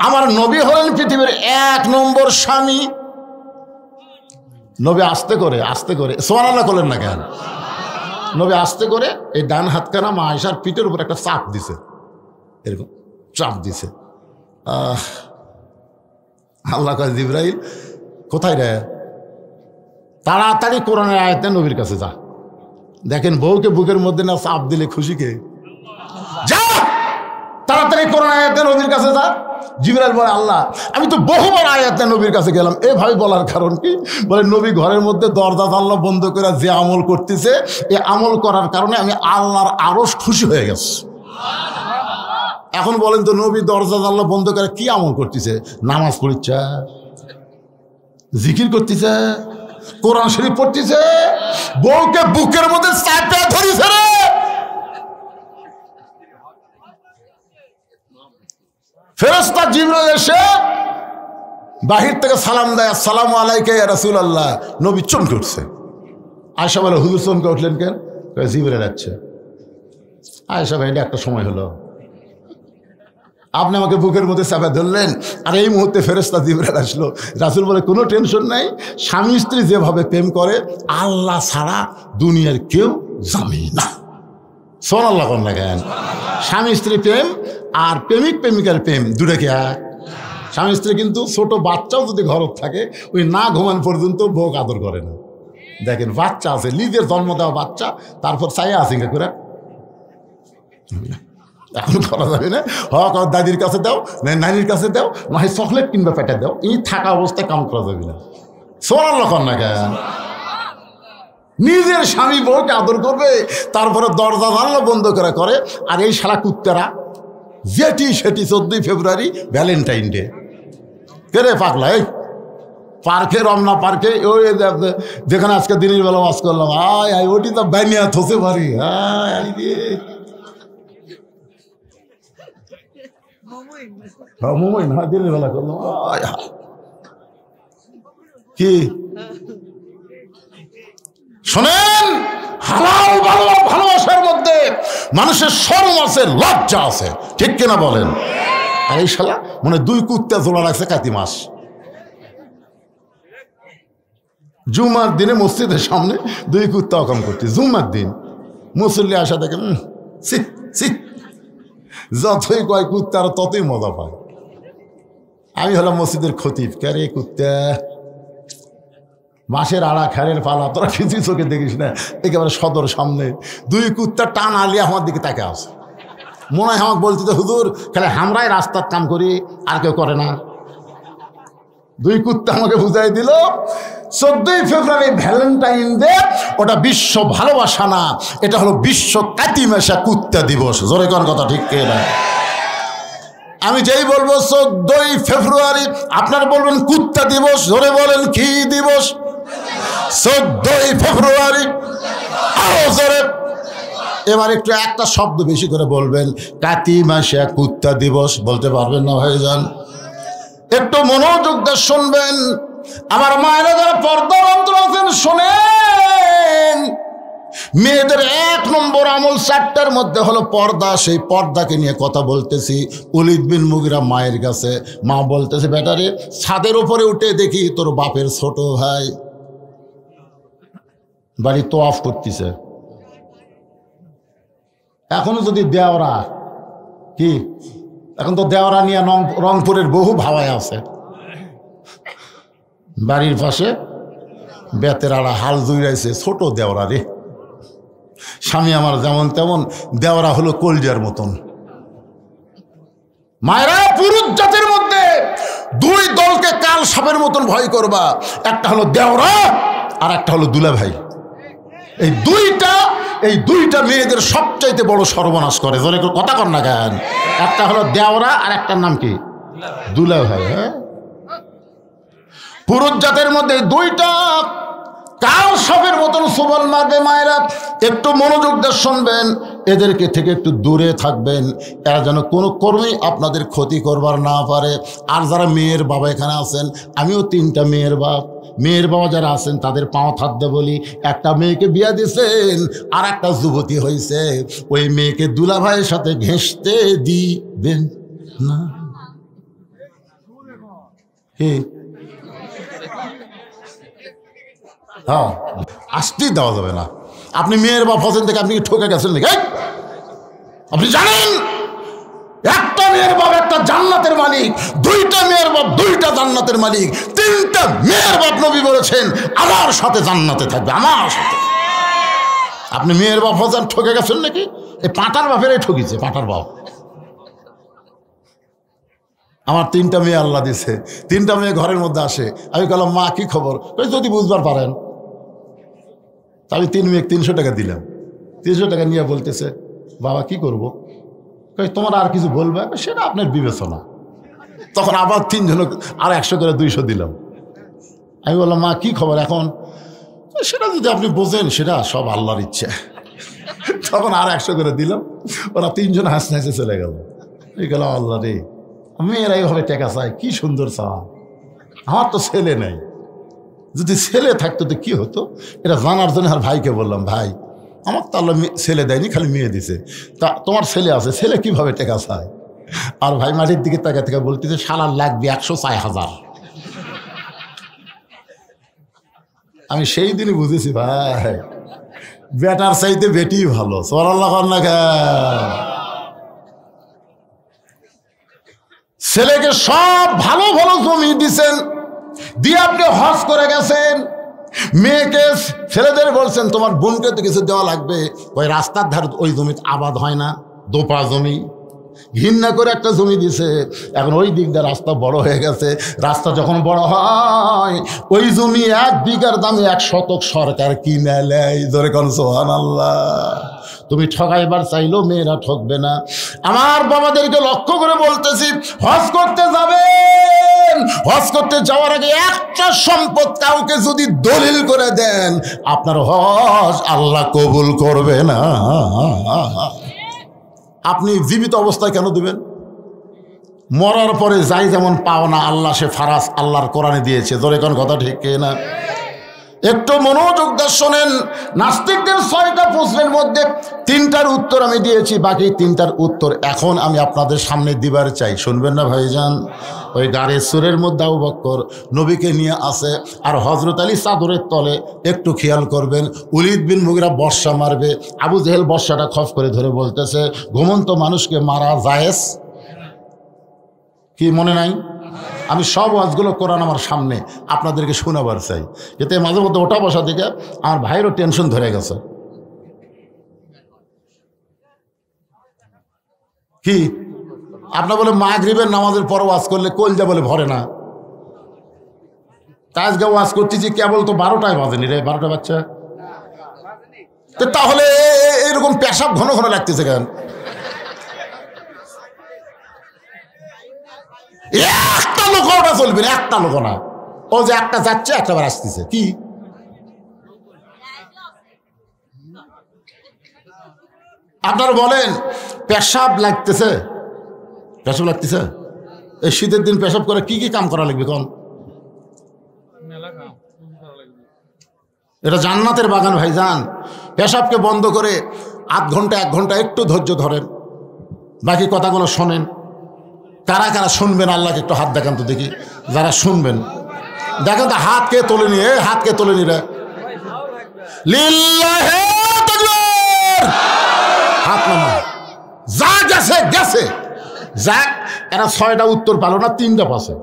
Speaker 1: আমার নবী হলেন পৃথিবীর 1 নম্বর স্বামী। নবী আস্তে করে সুবহানাল্লাহ করলেন না কেন? নবী আস্তে করে এই ডান হাতখানা মা আয়েশার পিঠের উপর একটা চাপ দিছে, এরকম চাপ দিছে। আল্লাহ কয়, জিবরাইল কোথায় রে? তাড়াতাড়ি কোরআনের আয়াতে নবীর কাছে যা। দেখেন, বউকে বুকের মধ্যে না চাপ দিলে খুশি কে? যা তাড়াতাড়ি কোরআন আয়াতে নবীর কাছে যা। জিবরাইল বলে, আল্লাহ, আমি তো বহুবার আয়াতে নবীর কাছে গেলাম। এভাবে বলার কারণ কি? বলে, নবী ঘরের মধ্যে দরজা জানলা বন্ধ করে যে আমল করতেছে, এই আমল করার কারণে আমি আল্লাহর আরশ খুশি হয়ে গেছি। এখন বলেন তো, নবী দরজা জানলা বন্ধ করে কি আমল করতেছে? নামাজ পড়িচ্ছে, জিকির করতেছে, কোরআন শরীফ পড়তেছে, বউকে বুকের মধ্যে চাপে ধরিছে রে। ফেরেশতা জিবরাইল এসে বাহির থেকে সালাম দেয়, আসসালামু আলাইকা ইয়া রাসূলুল্লাহ। নবী চমকে উঠছে। আয়েশা বলে, হুজুর চমকে উঠলেন কেন? জিবরাইল আসছে। আয়েশা ভাই, একটা সময় হলো, আপনি আমাকে বুকের মধ্যে চাপা ধরলেন, আর এই মুহূর্তে ফেরেশতা জিবরাইল আসলো। রাসূল বলে, কোনো টেনশন নাই, স্বামী স্ত্রী যেভাবে প্রেম করে আল্লাহ ছাড়া দুনিয়ার কেউ জানে না। সুবহানাল্লাহ কোন না কেন? স্বামী স্ত্রী প্রেম আর প্রেমিক প্রেমিকার প্রেম দুটাকে এক। স্বামী স্ত্রী কিন্তু ছোট বাচ্চাও যদি ঘরত থাকে, ওই না ঘুমান পর্যন্ত বউ আদর করে না। দেখেন, বাচ্চা আছে, নিজের জন্ম দেওয়া বাচ্চা, তারপর চাইয়া আছে করে এখন করা যাবে না। হক দাদির কাছে দাও, নানির কাছে দাও, না হয় চকলেট কিংবা পেটে দাও, এই থাকা অবস্থায় কাম করা যাবে না। সুবহানাল্লাহ কোন না কেন? নিজের স্বামী বউকে আদর করবে, তারপরে দরজা জানলা বন্ধ করে। আর এই শালা কুত্তারা যেটি সেটি 14 ফেব্রুয়ারি ভ্যালেন্টাইন ডে কেরে পাগলা, এই পার্কে, রমনা পার্কে, ওই যেখানে আজকে দিনের বেলা ওয়াজ করলাম, আয় আয়, ওটি তো বানিয়া থসে পারি। মোমই না, দিনের বেলা করলাম। কি শোনেন, হালাল ভালোবাসার মধ্যে মানুষের শরম আছে, লজ্জা আছে, ঠিক কিনা বলেন? আর এই শালা মানে 2 কুত্তা ঝোলা রাখছে কাতি মাস। জুমার দিনে মসজিদের সামনে 2 কুত্তা অকাম করছে। জুমার দিন মুসল্লি আসা দেখে, যতই কয় কুত্তা আর ততই মজা পায়। আমি হলাম মসজিদের খতিব, ক্যারে কুত্তা, মাসের আড়া খেরের পালা, তোরা কিছুই চোখে দেখিস না, একেবারে সদর সামনে 2 কুত্তা টান আলিয়ে আমার দিকে তাকে আসে। মনে হয় আমাকে বলতে, হুজুর খালি আমরাই রাস্তার কাম করি, আর কেউ করে না। 2 কুত্তা আমাকে বুঝাই দিল, 14 ফেব্রুয়ারি ভ্যালেন্টাইন ডে, ওটা বিশ্ব ভালোবাসা না, এটা হলো বিশ্ব কাতিমেশা কুত্তা দিবস। জোরে কোন কথা ঠিক কে না? আমি যেই বলবো 14 ফেব্রুয়ারি, আপনারা বলবেন কুত্তা দিবস। জোরে বলেন, কি দিবস? 14 ফেব্রুয়ারি। আরো জোরে, এবার একটু একটা শব্দ বেশি করে বলবেন, কাতি মাসে কুত্তা দিবস বলতে পারবেন না ভাইজান? একটু মনোযোগ দিয়ে শুনবেন আমার মায়েরা, যারা পর্দার অন্তর আছেন শোনেন। মেয়েদের 1 নম্বর আমল 4টার মধ্যে হলো পর্দা। সেই পর্দাকে নিয়ে কথা বলতেছি। ওলীদ বিন মুগীরা মায়ের কাছে, মা বলতেছে, বেটারে ছাদের উপরে উঠে দেখি তোর বাপের ছোট ভাই বাড়ি তোয়াফ করতেছে। এখনো যদি দেওরা কি, এখন তো দেওরা নিয়ে রংপুরের বহু ভাবায় আছে। বাড়ির পাশে বেতের আড়া হাল জুড়াইছে, ছোট দেওরা রে। স্বামী আমার যেমন তেমন, দেওরা হলো কলজার মতন। মায়েরা, পুরুষ জাতির মধ্যে 2 দলকে কাল সাপের মতন ভয় করবা। একটা হলো দেওরা আর একটা হলো দুলাভাই। এই দুইটা মেয়েদের সবচাইতে বড় সর্বনাশ করে। কথা কর না কেন? একটা হলো দেওরা আর একটার নাম কি? দুলাভাই। হ্যাঁ, পুরুষ জাতের মধ্যে 2টা কাল সাপের মতন সবল মারবে। মায়েরা একটু মনোযোগ দিয়ে শুনবেন, এদেরকে থেকে একটু দূরে থাকবেন, এরা যেন কোনো কর্মী আপনাদের ক্ষতি করবার না পারে। আর যারা মেয়ের বাবা এখানে আছেন, আমিও 3টা মেয়ের বাপ, মেয়ের বাবা যারা আছেন তাদের পাও থাকতে বলি, একটা মেয়েকে বিয়া দিয়েছেন আর একটা যুবতী হয়েছে, ওই মেয়েকে দুলাভাইয়ের সাথে ঘেঁষতে দিবেন না। হ্যাঁ, আসতেই দেওয়া যাবে না। আপনি মেয়ের বাপ হোসেন থেকে আপনি কি ঠকে গেছেন নাকি? আপনি জানেন একটা মেয়ের বাপ একটা জান্নাতের মালিক, 2টা মেয়ের বাপ 2টা জান্নাতের মালিক, 3টা মেয়ের বাপ নবী বলেছেন আমার সাথে জান্নাতে থাকবে, আমার সাথে। আপনি মেয়ের বাপ হোসেন ঠকে গেছেন নাকি? এই পাঁটার বাপেরাই ঠকিছে, পাঁটার বাপ। আমার 3টা মেয়ে আল্লাহ দিছে, 3টা মেয়ে ঘরের মধ্যে আসে। আমি বললাম, মা কি খবর? যদি বুঝবার পারেন। আমি 3 মেয়ে 300 টাকা দিলাম। 300 টাকা নিয়ে বলতেছে, বাবা কি করবো? তোমার আর কিছু বলবে? সেটা আপনার বিবেচনা। তখন আবার 3 জন আর 100 করে 200 দিলাম। আমি বললাম, মা কি খবর এখন? সেটা যদি আপনি বোঝেন, সেটা সব আল্লাহর ইচ্ছে। তখন আর 100 করে দিলাম। ওরা 3 জন হাসতে হাসতে চলে গেল। এই গেল, আল্লাহ রে, মেয়েরা এইভাবে টাকা চায়, কি সুন্দর চাওয়া। আমার তো ছেলে নেই, যদি ছেলে থাকতো তো কি হতো? এটা জানার জন্য আর ভাইকে বললাম, ভাই আমার তো আল্লাহ ছেলে দেয়নি, খালি মেয়ে দিছে, তা তোমার ছেলে আছে, ছেলে কিভাবে টাকা চায়? আর ভাই মাটির দিকে তাকা থেকে বলতেছে, শালার লাগবে 100,000। আমি সেই দিনই বুঝেছি, ভাই বেটার চাইতে বেটি ভালো। সুবহানাল্লাহ। ছেলেকে সব ভালো ভালো জমি দিছেন, দিয়ে আপনি হজ করে গেছেন। মেয়েকে ছেলেদের বলছেন, তোমার বোনকে তো কিছু দেওয়া লাগবে। ওই রাস্তার ধার ওই জমি আবাদ হয় না, দোপা জমি, ঘৃণা করে একটা জমি দিছে। এখন ওই দিক দিয়ে রাস্তা বড় হয়ে গেছে। রাস্তা যখন বড় হয়, ওই জমি 1 বিঘার দামে 1 শতক সরকার কিনে নেয়। ধরে কোন সুবহানাল্লাহ। তুমি ঠকাইবার চাইলেও মেয়েরা ঠকবে না। আমার বাবাদেরকে লক্ষ্য করে বলতেছি, হজ করতে যাবেন, হজ করতে যাওয়ার আগে একটা সম্পদ কাউকে যদি দলিল করে দেন, আপনার হজ আল্লাহ কবুল করবে না। আপনি জীবিত অবস্থায় কেন দিবেন? মরার পরে যাই যেমন পাও না, আল্লাহ সে ফারাজ আল্লাহর কোরআনে দিয়েছে। ধরে কোন কথা ঠিক না? একটু মনোযোগ দিয়ে শোনেন। নাস্তিকদের 6টা প্রশ্নের মধ্যে 3টার উত্তর আমি দিয়েছি, বাকি 3টার উত্তর এখন আমি আপনাদের সামনে দিবার চাই। শুনবেন না ভাইজান? ওই গাড়ি সুরের মধ্যে আবু বকর নবীকে নিয়ে আসে, আর হজরত আলী চাদরের তলে একটু খেয়াল করবেন, ওলীদ বিন মুগীরা বর্ষা মারবে। আবু জেহেল বর্ষাটা খফ করে ধরে বলতেছে, ঘুমন্ত মানুষকে মারা জায়েজ কি মনে নাই? আমি সব ওয়াজগুলো কোরআন আমার সামনে আপনাদেরকে শোনাবার চাই, এতে মাঝে মধ্যে ওঠা বসা থেকে আমার ভাইয়েরও টেনশন ধরে গেছে। কি আপনার বলে মাগরিবের নামাজের পর ওয়াজ করলে কলজা বলে ভরে না? আজকে ওয়াজ করতেছি কেবল তো 12টায় বাজেনি রে, 12টা বাচ্চা। তাহলে এরকম পেশাব ঘন ঘন লাগতেছে কেন? একটা লোক ওটা চলবে না, একটা লোক না। ও যে একটা যাচ্ছে একটা বার আসতেছে। কি আপনারা বলেন পেশাব লাগতেছে, পেশাব লাগতেছে, এই শীতের দিন পেশাব করে কি কি কাম করা লাগবে কোন? এটা জান্নাতের বাগান ভাইজান। পেশাবকে বন্ধ করে আধ ঘন্টা 1 ঘন্টা একটু ধৈর্য ধরেন, বাকি কথাগুলো শোনেন। কারা কারা শুনবেন আল্লাহকে একটু হাত দেখান তো দেখি। যারা শুনবেন দেখেন তো, হাত কে তোলেনি? হাত কে তোলেনি রে? লিল্লাহে তাকবীর। হাত নামা। যা গেছে গেছে, যাক। এরা 6টা উত্তর পালো না, 3টা পাশে,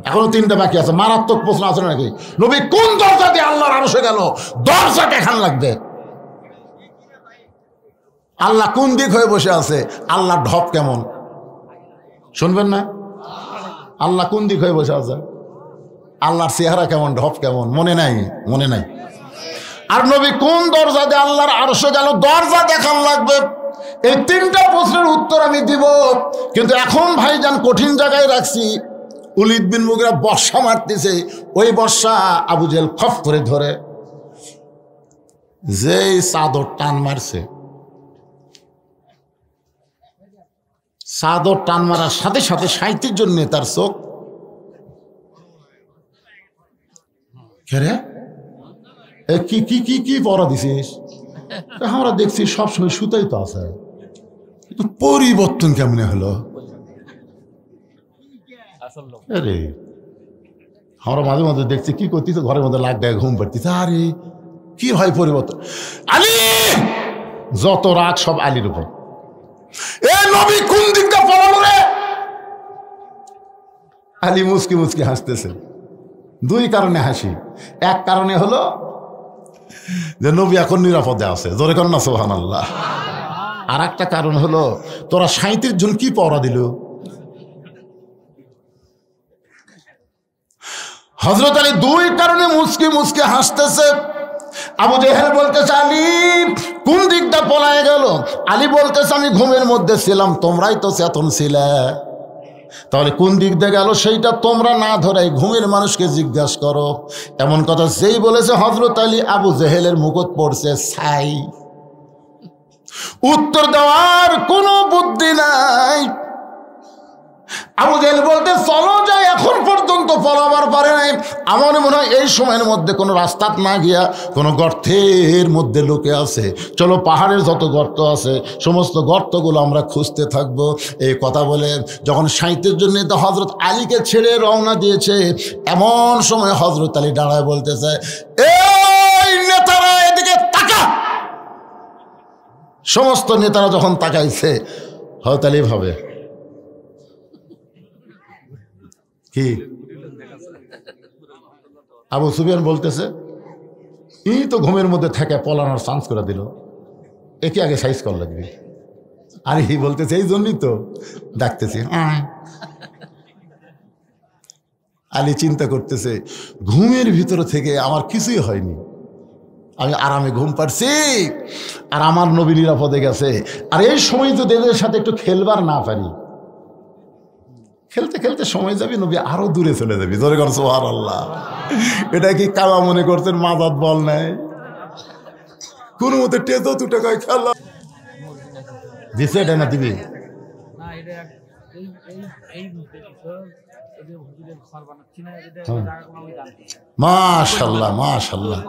Speaker 1: এখনো 3টা বাকি আছে। মারাত্মক প্রশ্ন আছে নাকি? নবী কোন দরজা দিয়ে আল্লাহর আরশে গেল? দরজা দেখান লাগবে। আল্লাহ কোন দিক হয়ে বসে আছে? আল্লাহর ঢপ কেমন শুনবেন না? আল্লাহ কোন দিক হয়ে বসে আছে? আল্লাহর চেহারা কেমন, ঢপ কেমন? মনে নাই? মনে নাই। আর নবী কোন দরজা দিয়ে আল্লাহর আরশে গেল? দরজা দেখান লাগবে। এই 3টা প্রশ্নের উত্তর আমি দিব, কিন্তু এখন ভাইজান কঠিন জায়গায় রাখছি। উলিদ বিন মুগিরা বর্ষা মারতেছে, ওই বর্ষা আবু জেহেল খপ করে ধরে, যেই চাদর টান মারছে, চাদর টান মারার সাথে সাথে 37 জন নেতার চোখ খেরে। কি কি কি কি পড়া দিছিস? আমরা দেখছি সবসময় সুতাই তো আছে, কিন্তু পরিবর্তন কেমনে হলো? আরে আমরা মাঝে মাঝে দেখছি কি করতেছে, ঘরের মধ্যে লাগ দেয়, ঘুম পাড়তেছে। আরে কি হয় পরিবর্তন? আলী, যত রাগ সব আলীর উপর। এ নবী কোন দিকটা পড়ালো রে? আলী মুচকি মুচকি হাসতেছে। 2 কারণে হাসি। এক কারণে হলো যে নবী এখন নিরাপদে আছে, জোরে কর না সুবহানাল্লাহ। আর একটা কারণ হলো তোরা 37 জন কি পড়া দিল? হযরত আলী 2 কারণে মুচকি মুচকি হাসতেছে। আবু জেহেল বলতেছে আলী কোন দিকটা পলায় গেল? আলী বলতেছে আমি ঘুমের মধ্যে ছিলাম, তোমরাই তো চেতন ছিলে, তাহলে কোন দিক দিয়ে গেল সেইটা তোমরা না ধরে ঘুমের মানুষকে জিজ্ঞাসা করো। এমন কথা যেই বলেছে হযরত আলী, আবু জেহেলের মুকুট পড়ছে ছাই। উত্তর দেওয়ার কোনো বুদ্ধি নাই। আবু জেহেল বলতে চলো যাই, এখন পর্যন্ত পলাবার পারে নাই। আমার মনে হয় এই সময়ের মধ্যে কোনো রাস্তা না গিয়া কোনো গর্তের মধ্যে লুকে আছে। চলো পাহাড়ের যত গর্ত আছে সমস্ত গর্তগুলো আমরা খুঁজতে থাকবো। এই কথা বলে যখন 37 জন নেতা হযরত আলীকে ছেড়ে রওনা দিয়েছে, এমন সময় হযরত আলী দাঁড়ায় বলতেছে এই নেতারা এদিকে তাকা। সমস্ত নেতারা যখন তাকাইছে, হযরত আলী ভাবে কি? আবু সুফিয়ান বলতেছে ই তো ঘুমের মধ্যে থেকে পলানোর চান্স করে দিল, একে আগে সাইজ করা লাগবে। আর ই বলতেছে এই জন্যই তো ডাকতেছি। আলী চিন্তা করতেছে ঘুমের ভিতরে থেকে আমার কিছুই হয়নি, আমি আরামে ঘুম পাচ্ছি, আর আমার নবী নিরাপদে গেছে। আর এই সময় যদি এদের সাথে একটু খেলবার না পারি, খেলতে খেলতে সময় যাবি, নবী আরো দূরে চলে যাবি। ধরে কর সুবহানাল্লাহ। এটা কি কাবা মনে করছেন মাদাত বল নাই? কোন মতে টেতো 2 টাকায় খেলা দিছে, এটা না দিবি। মাশাআল্লাহ মাশাআল্লাহ।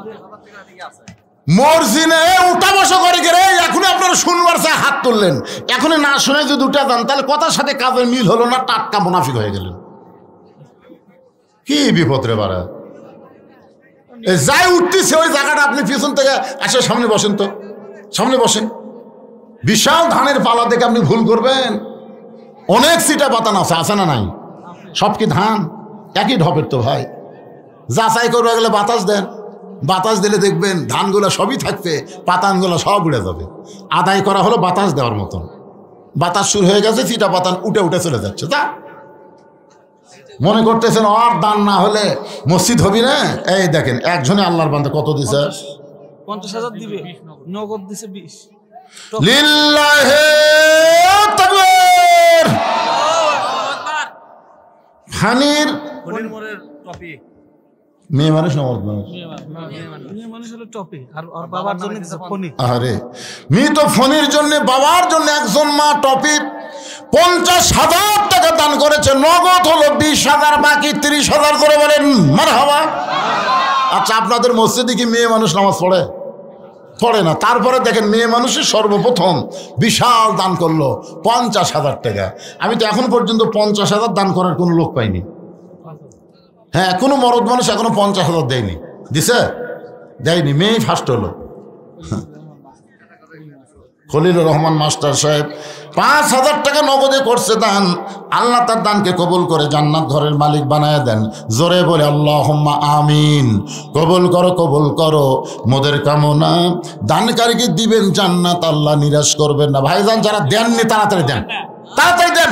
Speaker 1: মর্জিনে উঠা বসা করে গেলে এখন আপনারা শুনবার চাই হাত তুললেন, এখন না শুনে যদি উঠে যান তাহলে কথার সাথে কাজের মিল হলো না, টাটকা মুনাফিক হয়ে গেলেন। কি বিপদ রে বাড়া। যাই উঠতেছে ওই জায়গাটা আপনি পিছন থেকে আসে সামনে বসেন, তো সামনে বসেন। বিশাল ধানের পালা দেখে আপনি ভুল করবেন। অনেক সিটা পাতান আছে, আছে না নাই? সব কি ধান একই ঢপের? তো ভাই যাচাই করবে গেলে বাতাস দেন, বাতাস দিলে দেখবেন ধানগুলো সবই থাকবে, পাতানগুলো সব উড়ে যাবে। আদায় করা হলো বাতাস দেওয়ার মতন। বাতাস শুরু হয়ে গেছে, চিটা পাতান উঠে উঠে চলে যাচ্ছে। তা মনে করতেছেন আর দান না হলে মসজিদ হবি না? এই দেখেন একজনে আল্লাহর বান্দা কত দিছে?
Speaker 2: 50,000 দিবে, নগদ দিছে 20।
Speaker 1: লিল্লাহি তাকবীর। ফানির
Speaker 2: হরির মোড়ের টপি
Speaker 1: মেয়ে মানুষ না মরদ মানুষ?
Speaker 2: মেয়ে মানুষ হলো টপে, আর ওর বাবার জন্য দিছে ফোনে।
Speaker 1: আরে মৃত ফণির জন্য বাবার জন্য একজন মা টপি 50,000 টাকা দান করেছে। নগদ হলো 20,000, বাকি 30,000 করে বলেন মারহাবা। আচ্ছা, আপনাদের মসজিদে কি মেয়ে মানুষ নামাজ পড়ে? পড়ে না। তারপরে দেখেন মেয়ে মানুষের সর্বপ্রথম বিশাল দান করলো 50,000 টাকা। আমি তো এখন পর্যন্ত 50,000 দান করার কোনো লোক পাইনি। হ্যাঁ, কোনো মরদ মানুষ এখনো 50,000 দেয়নি। দিছে? দেয়নি। মেয়েই ফার্স্ট হলো। খলিলুর রহমান মাস্টার সাহেব 5,000 টাকা নগদে করছে দান। আল্লাহ তার দানকে কবুল করে জান্নাত ঘরের মালিক বানায় দেন। জোরে বলে আল্লাহুম্মা আমিন। কবুল করো, কবুল করো মোদের কামনা। দানকারীকে দিবেন জান্নাত, আল্লাহ নিরাশ করবেন না। ভাইজান, যারা দেননি তাড়াতাড়ি দেন, তাড়াতাড়ি দেন।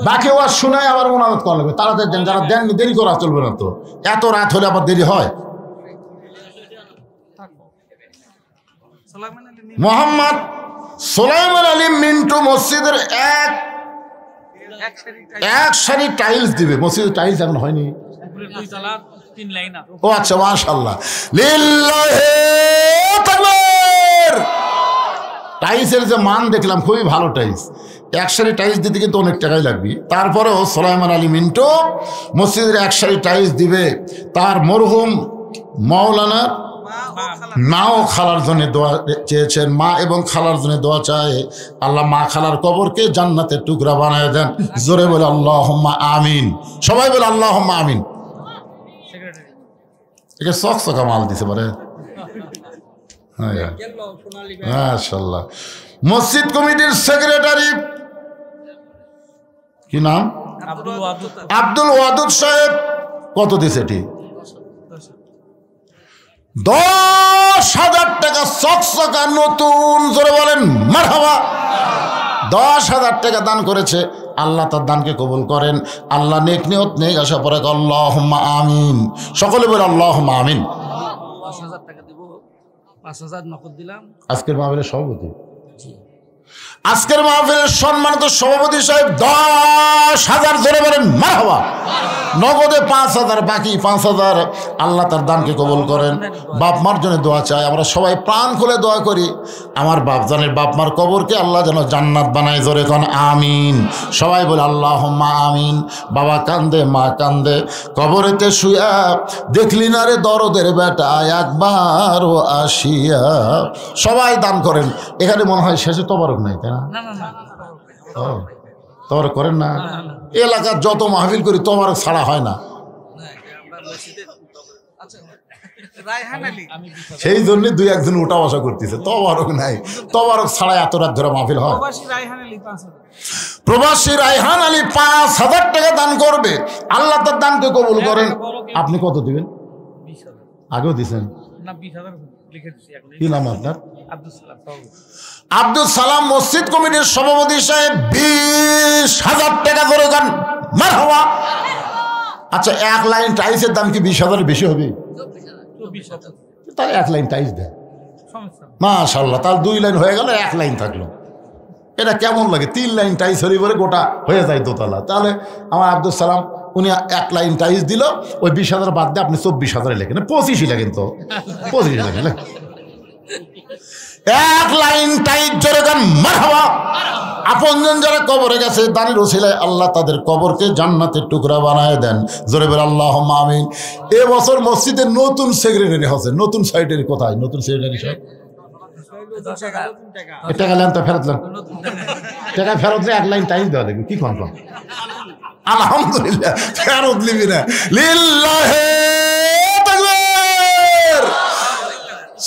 Speaker 1: বাকি ওয়াজ শোনায় আবার মোনাজাত করা লাগবে। তাড়াতাড়ি দেন। যারা দেননি দেরি করা চলবে না তো। এত রাত হলে আবার দেরি হয়। মোহাম্মদ সোলাইমান আলী মিন্টু মসজিদের এক সারি টাইলস দিবে। মসজিদের টাইলস এখন হয়নি। ও আচ্ছা, মাশাআল্লাহ, লিল্লাহি তাকবীর। টাইলসের যে মান দেখলাম খুবই ভালো টাইলস। এক সারি টাইলস দিতে কিন্তু অনেক টাকাই লাগবে। তারপরেও সোলাইমান আলী মিন্টু মসজিদের এক সারি টাইলস দিবে। তার মরহুম মাওলানা মা ও খালার জন্য দোয়া চেয়েছেন। মা এবং খালার জন্য দোয়া চায় আল্লাহ মা খালার কবরকে জান্নাতের টুকরা বানায় দেন। জোরে বলে আল্লাহুম্মা আমিন। সবাই বলে আল্লাহুম্মা আমিন। একে চকচকা মাল দিতে পারে। মাশাআল্লাহ। মসজিদ কমিটির সেক্রেটারি কি নাম? আব্দুল ওয়াদুদ সাহেব। কত দিছে এটি? 10,000 টাকা চকচকা নতুন। জোরে বলেন মারহাবা। 10,000 টাকা দান করেছে। আল্লাহ তার দানকে কবুল করেন। আল্লাহ নেক নিয়ত নেক আশা পরে আল্লাহুম্মা আমিন। সকলে বলে আল্লাহুম্মা আমিন।
Speaker 2: 5,000 টাকা দিব, 5,000 নগদ দিলাম।
Speaker 1: আজকের মাহফিলের সভাপতি, আজকের মাহফিলের সম্মানিত সভাপতি সাহেব 10,000। জোরে বলেন মারহাবা। নগদে 5,000, বাকি 5,000 আল্লাহ তার দানকে কবুল করেন। বাপ মার জন্য দোয়া চাই। আমরা সবাই প্রাণ খুলে দোয়া করি আমার বাপজানের বাপ মার কবরকে আল্লাহ যেন জান্নাত বানায়। জোরে কোন আমিন। সবাই বলে আল্লাহুম্মা আমিন। বাবা কান্দে, মা কান্দে, কবরেতে শুয়া দেখলি না রে দরদের বেটা একবারও আসিয়া। সবাই দান করেন। এখানে মনে হয় শেষে তবারক নাই, তাই না? তবারক করেন না? এলাকার যত মাহফিল করি তবারক ছাড়া হয় না। সেই জন্য 2-1 উঠা বসা করতেছে। তবারক নাই, তবারক ছাড়া এত রাত ধরে মাহফিল হয়। প্রবাসী রায়হান আলী 5,000 টাকা দান করবে। আল্লাহ তার দানকে কবুল করেন। আপনি কত দিবেন? আগেও দিচ্ছেন। কি নাম আপনার? আব্দুল সালাম। মসজিদ কমিটির সভাপতি সাহেব 20,000 টাকা করে দেন। মারহাবা। আচ্ছা, 1 লাইন টাইলসের দাম কি 20,000 বেশি হবে? তাহলে 1 লাইন টাইলস দেন। মাশাআল্লাহ। তাহলে 2 লাইন হয়ে গেল, 1 লাইন থাকলো। এটা কেমন লাগে? 3 লাইন টাইলস হলে পরে গোটা হয়ে যায় দোতলা। তাহলে আমার আব্দুল সালাম উনি 1 লাইন টাইলস দিল। ওই 20,000 বাদ দিয়ে আপনি 24,000 লেখেন। 25 লেখেন তো, 25 লেখেন। 1 লাইন টাইট জোরে গান মারহাবা। আপনজন যারা কবরে গেছে দানির ওসিলায় আল্লাহ তাদের কবরকে জান্নাতের টুকরা বানায় দেন। জোরে বলে আল্লাহুম্মা আমিন। এবছর মসজিদের নতুন সেক্রেটারি হচ্ছে। নতুন সেক্রেটারি কোথায়? নতুন সেক্রেটারি সাহেব টাকা লেন তো ফেরত লেন। টাকা ফেরত দিয়ে 1 লাইন টাইট দেওয়া দেখবি। কি কনফার্ম? আলহামদুলিল্লাহ। ফেরত নিবি না। লিল্লাহি তাকবীর।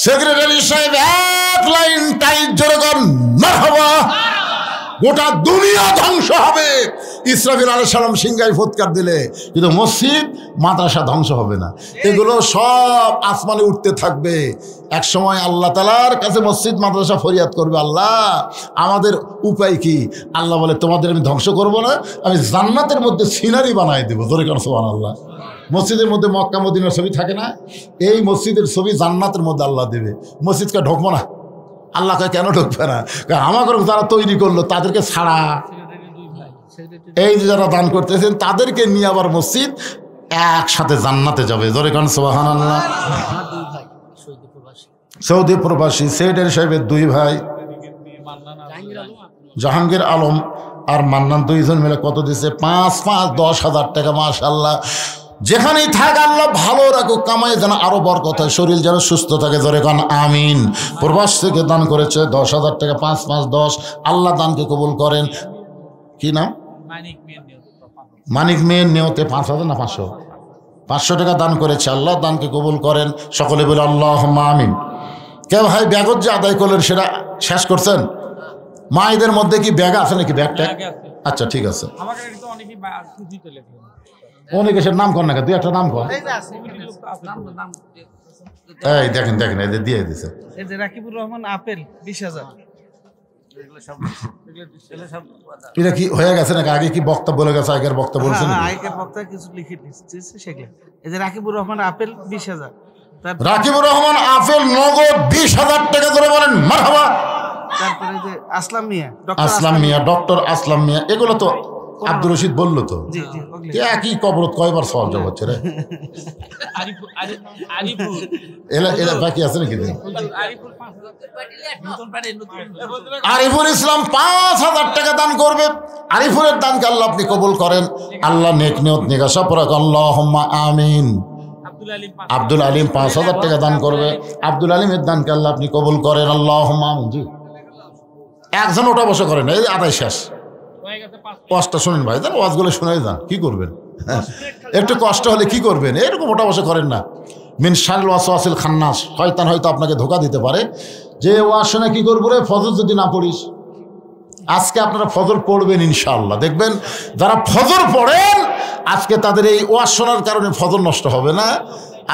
Speaker 1: সেক্রেটারি সাহেব 1 লাইন টাইট জোরে গান মারহাবা। গোটা দুনিয়া ধ্বংস হবে। ইসরাফিল আলাইহিস সালাম সিংহায় ফুৎকার দিলে, কিন্তু মসজিদ মাদ্রাসা ধ্বংস হবে না। এগুলো সব আসমানে উঠতে থাকবে। এক সময় আল্লাহ তাআলার কাছে মসজিদ মাদ্রাসা ফরিয়াদ করবে, আল্লাহ আমাদের উপায় কি? আল্লাহ বলে, তোমাদের আমি ধ্বংস করব না, আমি জান্নাতের মধ্যে সিনারি বানাই দেবো। জোরে কারণ সুবহানাল্লাহ। মসজিদের মধ্যে মক্কা মদিনার ছবি থাকে না? এই মসজিদের ছবি জান্নাতের মধ্যে আল্লাহ দেবে। মসজিদকে ঢোকবো না। আল্লাহ কেন ঢুকবে না? আমাকে যারা তৈরি করলো তাদেরকে ছাড়া, এই যে যারা দান করতেছেন তাদেরকে নিয়ে আবার মসজিদ একসাথে জান্নাতে যাবে। জোরে কান সুবহানাল্লাহ। সৌদি প্রবাসী সেক্রেটারি সাহেবের 2 ভাই, জাহাঙ্গীর আলম আর মান্নান, 2 জন মিলে কত দিছে? 5 10,000 টাকা। মাশাআল্লাহ। যেখানেই থাক আল্লাহ ভালো রাখুক, কামাই যেন আরো বরকত হয়, শরীর যেন সুস্থ থাকে। জোরে কান আমিন। প্রবাস থেকে দান করেছে 10,000 টাকা, 5 5 10। আল্লাহ দানকে কবুল করেন। কি নাম? মানিক মেয়ের নিয়তে 5,000 না 500? 500 টাকা দান করেছে। আল্লাহ দানকে কবুল করেন। সকলে বলে আল্লাহুম্মা আমিন। কে ভাই ব্যাগত যে আদায় করলেন সেটা শেষ করছেন? মায়েদের মধ্যে কি ব্যাগ আছে নাকি? ব্যাগটা আচ্ছা ঠিক আছে। অনেকে সে নাম কর না, 2-1টা নাম কর। এই দেখেন দেখেন, এদের দিয়ে দিছে।
Speaker 2: এই যে রাকিবুর রহমান আপেল 20,000।
Speaker 1: এটা কি হয়ে গেছে নাকি? আগে কি বক্তা বলে গেছে? আগের বক্তা বলছেন?
Speaker 2: আগের বক্তা কিছু লিখে দিচ্ছে সেগুলো। এই যে রাকিবুর রহমান আপেল 20,000।
Speaker 1: রাকিবুর রহমান আপেল নগদ 20,000 টাকা ধরে বলেন মারহাবা।
Speaker 2: তারপরে যে আসলাম মিয়া,
Speaker 1: ডক্টর আসলাম মিয়া, এগুলো তো আব্দুর রশিদ বললো তো। একই কবরত কয়বার সওয়াল জবাব হচ্ছে রে। এলা বাকি আছে নাকি? আরিফুল ইসলাম 5,000 টাকা দান করবে। আরিফুলের দানকে আল্লাহ আপনি কবুল করেন। আল্লাহ নেক নিয়ত নিগাসা পড়াক, আল্লাহুম্মা আমিন। আব্দুল আলিম 5,000 টাকা দান করবে। আব্দুল আলিমের দানকে আল্লাহ আপনি কবুল করেন, আল্লাহুম্মা আমিন। জি একজন ওটা বসে করেন, এই আদায় শেষ। ওয়াজটা শোনেন ভাই, দেন ওয়াজগুলো শুনে যান। কি করবেন? একটু কষ্ট হলে কি করবেন? এরকম ওটা বসে করেন না। মিন শাররিল ওয়াসওয়াসিল খান্নাস, শয়তান হয়তো আপনাকে ধোকা দিতে পারে যে ওয়াজ শুনে কি করবো রে, ফজর যদি না পড়িস। আজকে আপনারা ফজর পড়বেন ইনশাআল্লাহ। দেখবেন যারা ফজর পড়েন আজকে তাদের এই ওয়াজ শোনার কারণে ফজর নষ্ট হবে না।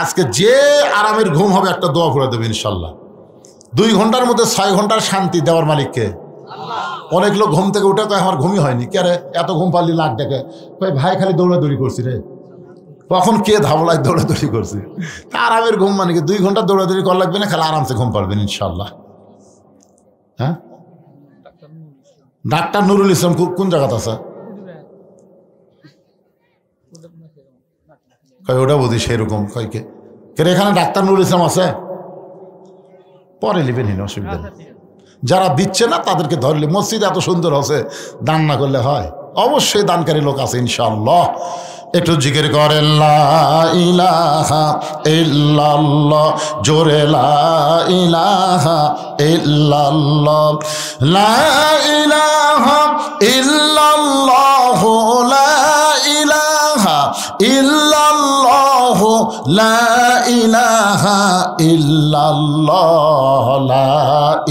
Speaker 1: আজকে যে আরামের ঘুম হবে একটা দোয়া করে দেবে ইনশাআল্লাহ। 2 ঘন্টার মধ্যে 6 ঘন্টার শান্তি দেওয়ার মালিককে। অনেক লোক ঘুম থেকে উঠে কয় আমার ঘুমই হয়নি। কে রে এত ঘুম পারলি? লাখ ডেকে ভাই খালি দৌড়াদৌড়ি করছি রে। কখন কে ধাবলায় দৌড়াদৌড়ি করছি? আরামের ঘুম মানে কি 2 ঘন্টা দৌড়াদৌড়ি করা লাগবে না, খালি আরামসে ঘুম পারবেন ইনশাল্লাহ। হ্যাঁ, ডাক্তার নুরুল ইসলাম কোন জায়গাতে আছে? কয় ওটা বুঝি সেরকম। কয় কে এখানে ডাক্তার নুরুল ইসলাম আছে? পরে লিবেন, অসুবিধা নেই। যারা দিচ্ছে না তাদেরকে ধরলে, মসজিদ এত সুন্দর আছে, দান না করলে হয়? অবশ্যই দানকারী লোক আছে ইনশাআল্লাহ। একটু জিকির করেন লা ইলাহা ইল্লাল্লাহ, জোরে লা ইলাহা ইল্লাল্লাহ, লা ইলাহা ইল্লাল্লাহ, লা ইলাহা ইল্লাল্লাহ, লা ইলাহা ইল্লাল্লাহ, লা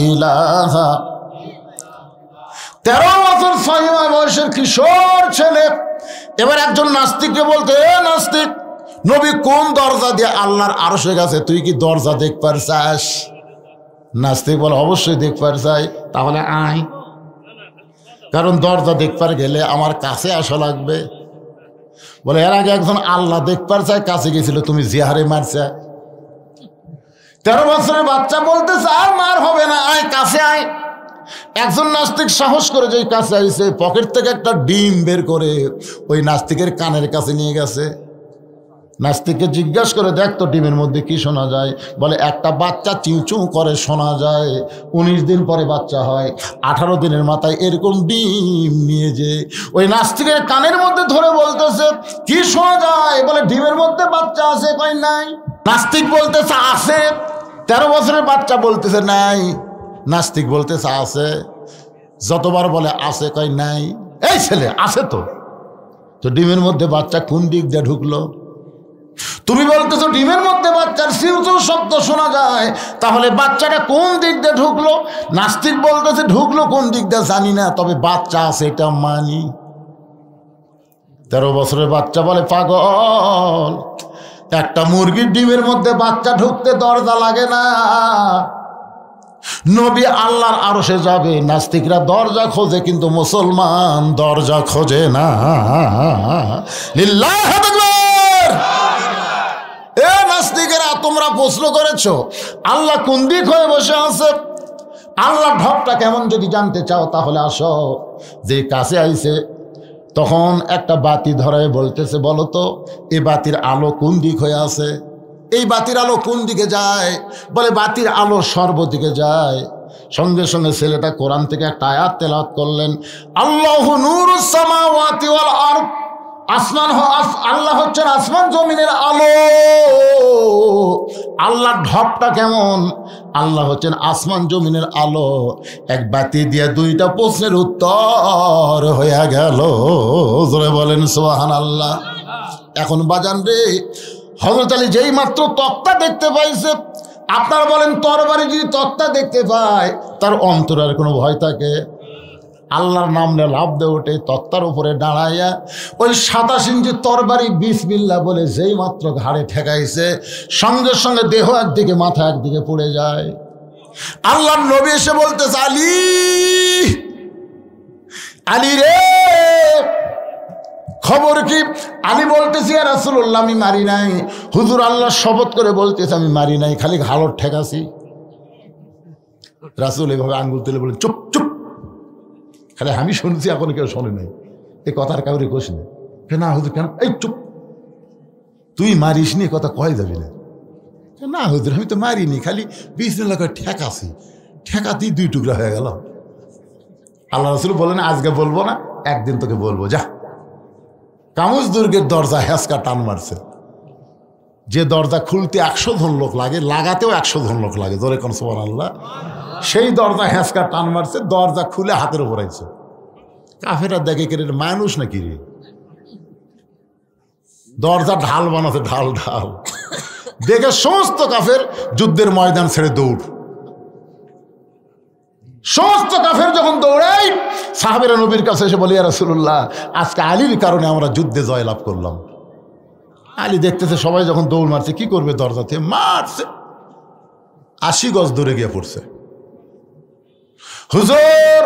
Speaker 1: ইলাহা। 13 বছর 6 মাস বয়সের কিশোর ছেলে এবার একজন নাস্তিককে বলতে, নাস্তিক, নবী কোন দরজা দিয়ে আল্লাহর আরশে গেছে? তুই কি দরজা দেখবার চাস? নাস্তিক বলে অবশ্যই দেখবার চাই। তাহলে আয়, কারণ দরজা দেখবার গেলে আমার কাছে আসা লাগবে। বলে এর আগে একজন আল্লাহ দেখবার চাই, কাছে গেছিল, তুমি জিহারে মারছে। 13 বছরের বাচ্চা বলতেছে আর মার হবে না, আয় কাছে আয়। একজন নাস্তিক সাহস করে যে কাছে আইছে, পকেট থেকে একটা ডিম বের করে ওই নাস্তিকের কানের কাছে নিয়ে গেছে। নাস্তিককে জিজ্ঞাসা করে, দেখ তো ডিমের মধ্যে কি শোনা যায়? বলে একটা বাচ্চা চিউচু করে শোনা যায়। 19 দিন পরে বাচ্চা হয়, 18 দিনের মাথায় এরকম ডিম নিয়ে যে ওই নাস্তিকের কানের মধ্যে ধরে বলতেছে কি শোনা যায়? বলে ডিমের মধ্যে বাচ্চা আছে। কয় নাই। নাস্তিক বলতেছে আছে। 13 বছরের বাচ্চা বলতেছে নাই। নাস্তিক বলতেছে আছে। যতবার বলে আছে, কয় নাই। এই ছেলে আছে তো ডিমের মধ্যে বাচ্চা কোন দিক দিয়ে ঢুকলো? তুমি বলতেছো ডিমের মধ্যে বাচ্চার সিউচুর শব্দ শোনা যায়, তাহলে বাচ্চাটা কোন দিক দিয়ে ঢুকলো? নাস্তিক বলতেছে ঢুকলো কোন দিক দিয়ে জানি না, তবে বাচ্চা আছে এটা মানি। 13 বছরের বাচ্চা বলে পাগল, একটা মুরগির ডিমের মধ্যে বাচ্চা ঢুকতে দরজা লাগে না। নবী আল্লাহর আরশে যাবে, নাস্তিকরা দরজা খোঁজে কিন্তু মুসলমান দরজা খোঁজে না। লিল্লাহি আকবার। এ নাস্তিকেরা, তোমরা প্রশ্ন করেছো আল্লাহ কোন দিক হয়ে বসে আছে? আল্লাহ ঢপটা কেমন যদি জানতে চাও তাহলে আসো। যে কাছে আইছে তখন একটা বাতি ধরায় বলতেছে, বলো তো এই বাতির আলো কোন দিক হয়ে আছে, এই বাতির আলো কোন দিকে যায়? বলে বাতির আলো সর্বদিকে যায়। সঙ্গে সঙ্গে ছেলেটা কোরআন থেকে একটা আয়াত তেলাওয়াত করলেন, আল্লাহু নূরুস সামাওয়াতি ওয়াল আরদ, আল্লাহ হচ্ছেন আসমান জমিনের আলো। আল্লাহর ঢপটা কেমন? আল্লাহ হচ্ছেন আসমান জমিনের আলো। এক বাতি দিয়ে দুইটা প্রশ্নের উত্তর হয়ে গেল। জোরে বলেন সুবহানাল্লাহ। এখন বাজান রে, হযরত আলী যেই মাত্র তক্তা দেখতে পাইছে, আপনারা বলেন তরবারি যদি তক্তা দেখতে পায় তার অন্তরে আর কোনো ভয় থাকে? আল্লাহর নাম নিয়ে লাভ দিয়ে ওঠে, তক্তার উপরে দাঁড়াইয়া ওই 27 ইঞ্চি তরবারি বিসমিল্লাহ বলে যেই মাত্র ঘাড়ে ঠেকাইছে, সঙ্গে সঙ্গে দেহ একদিকে মাথা একদিকে পড়ে যায়। আল্লাহর নবী এসে বলতেছে, আলী, আলী রে, খবর কি? আলী বলতেছি, ইয়া রাসূলুল্লাহ আমি মারি নাই। হুজুর আল্লাহ শপথ করে বলতেছে আমি মারি নাই, খালি ঘাড় ঠেকাছি। রাসূল এভাবে আঙ্গুল তুলে বলে, চুপ চুপ, খালি আমি শুনছি, এখন কেউ শোনে নাই, এই কথার কাউরে কোষ নেই। না হুজুর কেন? এই চুপ, তুই মারিস নি, কথা কয় যাবি না। না হুজুর আমি তো মারিনি, খালি বিসমিল্লাহ করে ঠেকাছি, ঠেকাতেই 2 টুকরা হয়ে গেল। আল্লাহ রাসূল বলেন, আজকে বলবো না, একদিন তোকে বলবো, যা। কামুজ দুর্গের দরজা হ্যাঁচকা টান মারছে, যে দরজা খুলতে 100 জন লোক লাগে, লাগাতেও 100 জন লোক লাগে, জোরে কোন সুবহানাল্লাহ। সেই দরজা হ্যাঁচকা টান মারছে, দরজা খুলে হাতের উপর আইছে। কাফেরা দেখে কে মানুষ নাকি রে, দরজা ঢাল বানাতে, ঢাল ঢাল দেখে সমস্ত কাফের যুদ্ধের ময়দান ছেড়ে দৌড়। সমস্ত কাফের যখন দৌড়াই, সাহাবেরা নবীর কাছে এসে বলে, ইয়া রাসূলুল্লাহ আজকে আলীর কারণে আমরা যুদ্ধে জয়লাভ করলাম। আলী দেখতেছে সবাই যখন দৌড় মারছে, কি করবে, দরজাতে মারছে, 80 গজ দূরে গিয়ে পড়ছে। হুজুর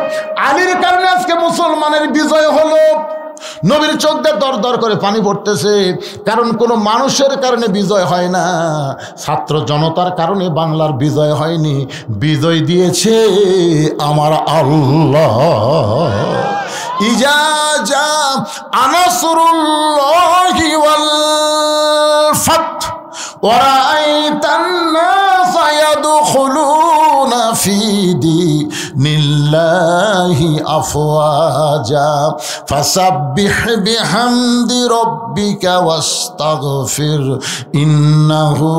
Speaker 1: আলীর কারণে আজকে মুসলমানের বিজয় হলো। নবীর চোখ দিয়ে দর দর করে পানি পড়তেছে, কারণ কোনো মানুষের কারণে বিজয় হয় না, ছাত্র জনতার কারণে বাংলার বিজয় হয়নি, বিজয় দিয়েছে আমার আল্লাহ। ইজা জা আনাসরুল্লাহি ওয়াল ফাত ওয়া রাআইতান নাসা ইয়াদখুলুনা ফি দীনিল্লাহি আফওয়াজা ফাসাব্বিহ বিহামদি রাব্বিকা ওয়াস্তাগফির ইন্নাহু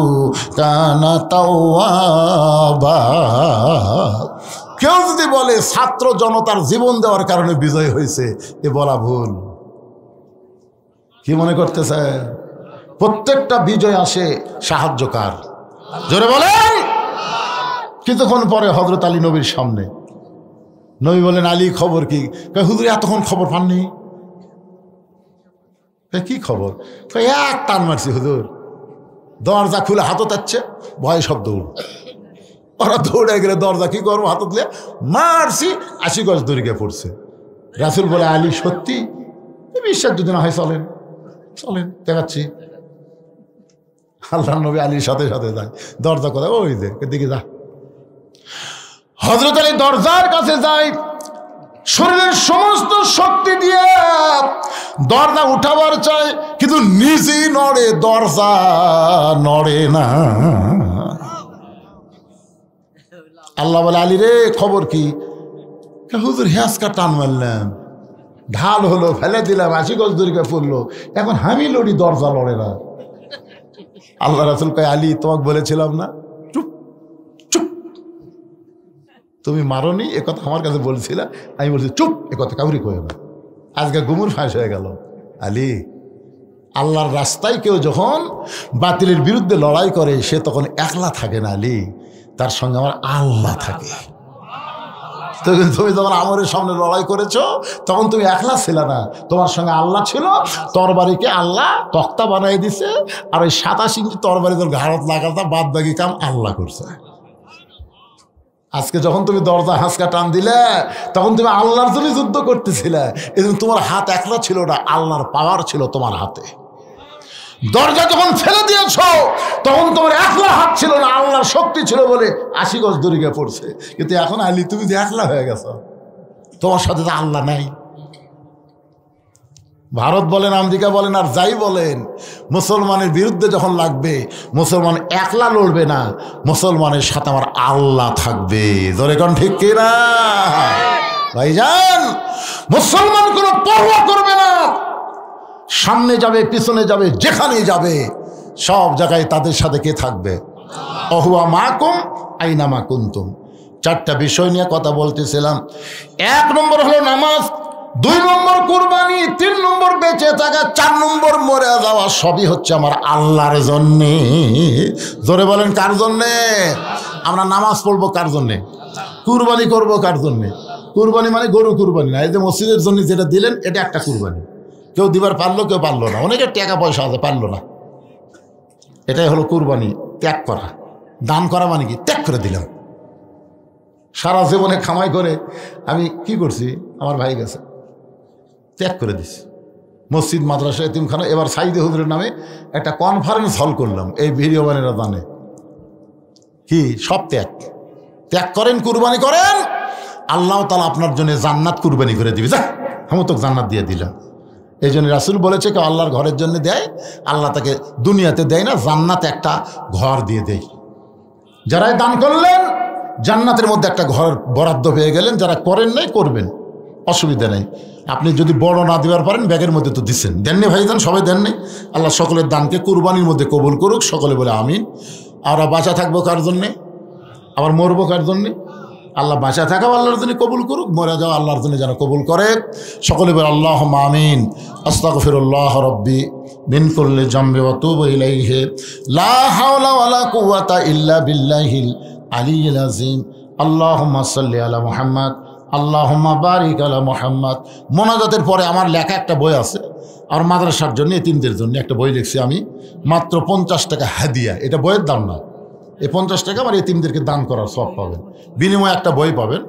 Speaker 1: কানা তাওয়াবা। কেউ যদি বলে ছাত্র জনতার জীবন দেওয়ার কারণে বিজয় হয়েছে, এ বলা ভুল। কি মনে করতেছে? প্রত্যেকটা বিজয় আসে সাহায্যকার, জোরে বলেন। কিছুক্ষণ পরে হযরত আলী নবীর সামনে, নবী বলেন, আলী খবর কি? হুজুর এতক্ষণ খবর পাননি? কি খবর? এক টান মারছি হুজুর, দরজা খুলে হাতও তাচ্ছে, ভয় সব দৌড়। ওরা দৌড়ে গেলে দরজা কি করবো, হাত তুলে মারছি, 80 গজ দূরে গিয়ে পড়ছে। রাসূল বলে, আলী সত্যি? বিশ্বাস যদি না হয় চলেন, চলেন দেখাচ্ছি। আল্লাহ নবী আলীর সাথে সাথে যায়, দরজা কোথায়, ওই দিকে যা। হযরত আলী দরজার কাছে যায়, শরীরের সমস্ত শক্তি দিয়ে দরজা উঠাবার চায়, কিন্তু নিজেই নড়ে, দরজা নড়ে না। আল্লাহ বলে, আলী রে খবর কি? হুজুর হ্যাঁচকা টান মারলাম, ঢাল হলো, ফেলে দিলাম, 80 গজ দূরে পড়লো, এখন আমি লড়ি, দরজা লড়ে না। আল্লাহ রাসূল কয়, আলী তোমাকে বলেছিলাম না, চুপ চুপ, তুমি মারোনি, এ কথা আমার কাছে বলছিলা, আমি বলছি চুপ, এ কথা কাউরি কয় না। আজকে গুমুর ফাঁস হয়ে গেল। আলী, আল্লাহর রাস্তায় কেউ যখন বাতিলের বিরুদ্ধে লড়াই করে, সে তখন একলা থাকে না আলী, তার সঙ্গে আমার আল্লাহ থাকে। তুমি যখন আমরের সামনে লড়াই করেছো, তখন তুমি একলা ছিল না, তোমার সঙ্গে আল্লাহ ছিল। তরবারিকে আল্লাহ তক্তা বানাই দিছে, আর ওই 27 ইঞ্চি তরবারি তোর ঘাড়ত লাগাতা, বাদ বাকি কাম আল্লাহ করছে। আজকে যখন তুমি দরজা হাঁচকা টান দিলে, তখন তুমি আল্লাহর জন্য যুদ্ধ করতেছিলে, এবং তোমার হাত একলা ছিল না, আল্লাহর পাওয়ার ছিল তোমার হাতে। দরজা যখন ফেলে দিয়েছ, তখন তোমার একলা হাত ছিল না, আল্লাহর শক্তি ছিল বলে 80 গজ দূরে গিয়ে পড়ছে। কিন্তু এখন আলী তুমি যে একলা হয়ে গেছো, তোমার সাথে তো আল্লাহ নাই। ভারত বলেন, আমেরিকা বলেন, আর যাই বলেন, মুসলমানের বিরুদ্ধে যখন লাগবে, মুসলমান একলা লড়বে না, মুসলমানের সাথে আমার আল্লাহ থাকবে। জোরে কোন ঠিক কিনা ভাইজান? মুসলমান কোনো পরোয়া করবে না, সামনে যাবে, পিছনে যাবে, যেখানে যাবে সব জায়গায় তাদের সাথে কে থাকবে? অহুয়া মাকুম আইনামা কুনতুম। চারটা বিষয় নিয়ে কথা বলতেছিলাম। 1 নম্বর হলো নামাজ, 2 নম্বর কুরবানি, 3 নম্বর বেঁচে থাকা, 4 নম্বর মরে যাওয়া। সবই হচ্ছে আমার আল্লাহর জন্যে। জোরে বলেন কার জন্যে? আমরা নামাজ পড়বো কার জন্যে? কুরবানি করবো কার জন্যে? কুরবানি মানে গরু কুরবানি না, এই যে মসজিদের জন্য যেটা দিলেন এটা একটা কুরবানি। কেউ দিবার পারলো, কেউ পারলো না, অনেকের টাকা পয়সা আছে পারলো না। এটাই হলো কুরবানি, ত্যাগ করা। দান করা মানে কি? ত্যাগ করে দিলাম। সারা জীবনে খামাই করে আমি কি করছি? আমার ভাই গেছে, ত্যাগ করে দিছি। মসজিদ, মাদ্রাসা, এতিমখানা, এবার সাইদে হুজুরের নামে একটা কনফারেন্স হল করলাম, এই ভিডিও বানেরা জানে কি সব ত্যাগ। ত্যাগ করেন, কুরবানি করেন, আল্লাহ তাআলা আপনার জন্য জান্নাত কুরবানি করে দিবে। যা, আমি তো জান্নাত দিয়ে দিলাম। এই জন্য রাসূল বলেছে কেউ আল্লাহর ঘরের জন্য দেয়, আল্লাহ তাকে দুনিয়াতে দেয় না, জান্নাতে একটা ঘর দিয়ে দেয়। যারাই দান করলেন জান্নাতের মধ্যে একটা ঘর বরাদ্দ পেয়ে গেলেন। যারা করেন নাই, করবেন, অসুবিধা নেই। আপনি যদি বড় না দেওয়ার পারেন, ব্যাগের মধ্যে তো দিচ্ছেন। দেননি ভাইজান? সবাই দেননি? আল্লাহ সকলের দানকে কুরবানির মধ্যে কবুল করুক। সকলে বলে আমিন। আমরা বাঁচা থাকবো কার জন্যে? আবার মরবো কার জন্যে? আল্লাহ বাঁচা থাকাও আল্লাহর জন্য কবুল করুক, মরে যাওয়া আল্লাহর জন্য যেন কবুল করে। সকলে বলে আল্লাহুম্মা আমিন। আস্তাগফিরুল্লাহ রাব্বি মিন কুল্লি যামবি ওয়া তুবু ইলাইহি লা হাওলা ওয়ালা কুওয়াতা ইল্লা বিল্লাহিল আলিয়্যিল আযীম। আল্লাহুম্মা সাল্লি আলা মুহাম্মদ, আল্লাহুম্মা বারিক আলা মুহাম্মদ। মোনাজাতের পরে আমার লেখা একটা বই আছে, আর মাদ্রাসার জন্য, এতিমদের জন্য একটা বই লিখছি আমি, মাত্র 50 টাকা হাদিয়া। এটা বইয়ের দাম না, এই 50 টাকা আমার এতিমদেরকে দান করার সব পাবেন। বিনিময়ে একটা বই পাবেন,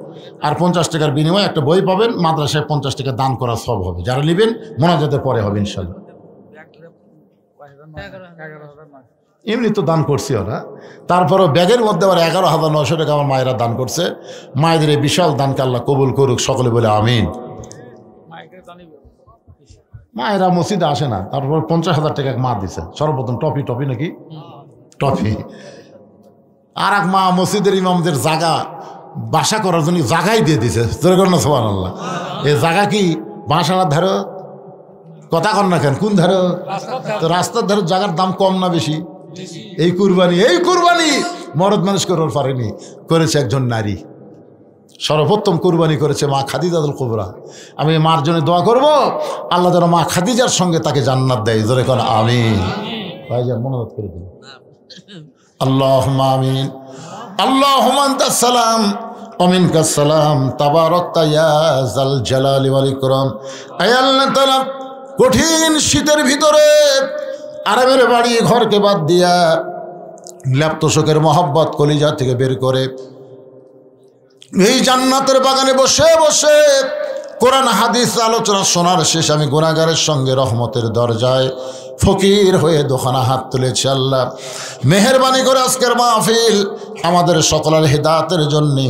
Speaker 1: আর 50 টাকার বিনিময়ে একটা বই পাবেন। মাদ্রাসায় 50 টাকা দান করার সব হবে। যারা নেবেন মোনাজাতের পরে হবে ইনশাল্লাহ। এমনি তো দান করছি ওরা, তারপরও ব্যাগের মধ্যে আবার 11,900 টাকা আমার মায়েরা দান করছে। মায়েদের এই বিশাল দানকে আল্লাহ কবুল করুক। সকলে বলে আমিন। মায়েরা মসজিদে আসে না, তারপর 50,000 টাকা মা দিছে সর্বপ্রথম। টপি নাকি টপি। আর এক মা মসজিদের ইমামদের জায়গা বাসা করার জন্য জায়গাই দিয়ে দিছে। সুবহানাল্লাহ। এই জায়গা কি বাসার ধারো? কথা কন না কেন? কোন ধারো? তো রাস্তার ধারে জায়গার দাম কম না বেশি? এই কুরবানি মরদ মানুষ করার পারেনি, করেছে একজন নারী। সর্বপ্রথম কুরবানি করেছে মা খাদিজাতুল কুবরা। আমি মার জন্য দোয়া করব, আল্লাহ যেন মা খাদিজার সঙ্গে তাকে জান্নাত দেয়। জোরে কোন আমিন। ভাইজান মনোনীত করে দিন। আল্লাহুম্মা আমিন। আল্লাহুম্মা আনতাস সালাম ওয়া মিনকাস সালাম, তাবারাকতা ইয়া যাল জালালি ওয়াল ইকরাম। আয় আল্লাহ তাআলা, কঠিন শীতের ভিতরে আরামের বাড়ি ঘরকে বাদ দিয়া ল্যাপ্ত শোকের মহব্বত কলিজা থেকে বের করে এই জান্নাতের বাগানে বসে বসে কোরআন হাদিস আলোচনা শোনার শেষ আমি গুনাহগারের সঙ্গে রহমতের দরজায় ফকির হয়ে দোকানা হাত তুলেছি। আল্লাহ মেহেরবানি করে আজকের মাহফিল আমাদের সকলের হিদায়াতের জন্যে,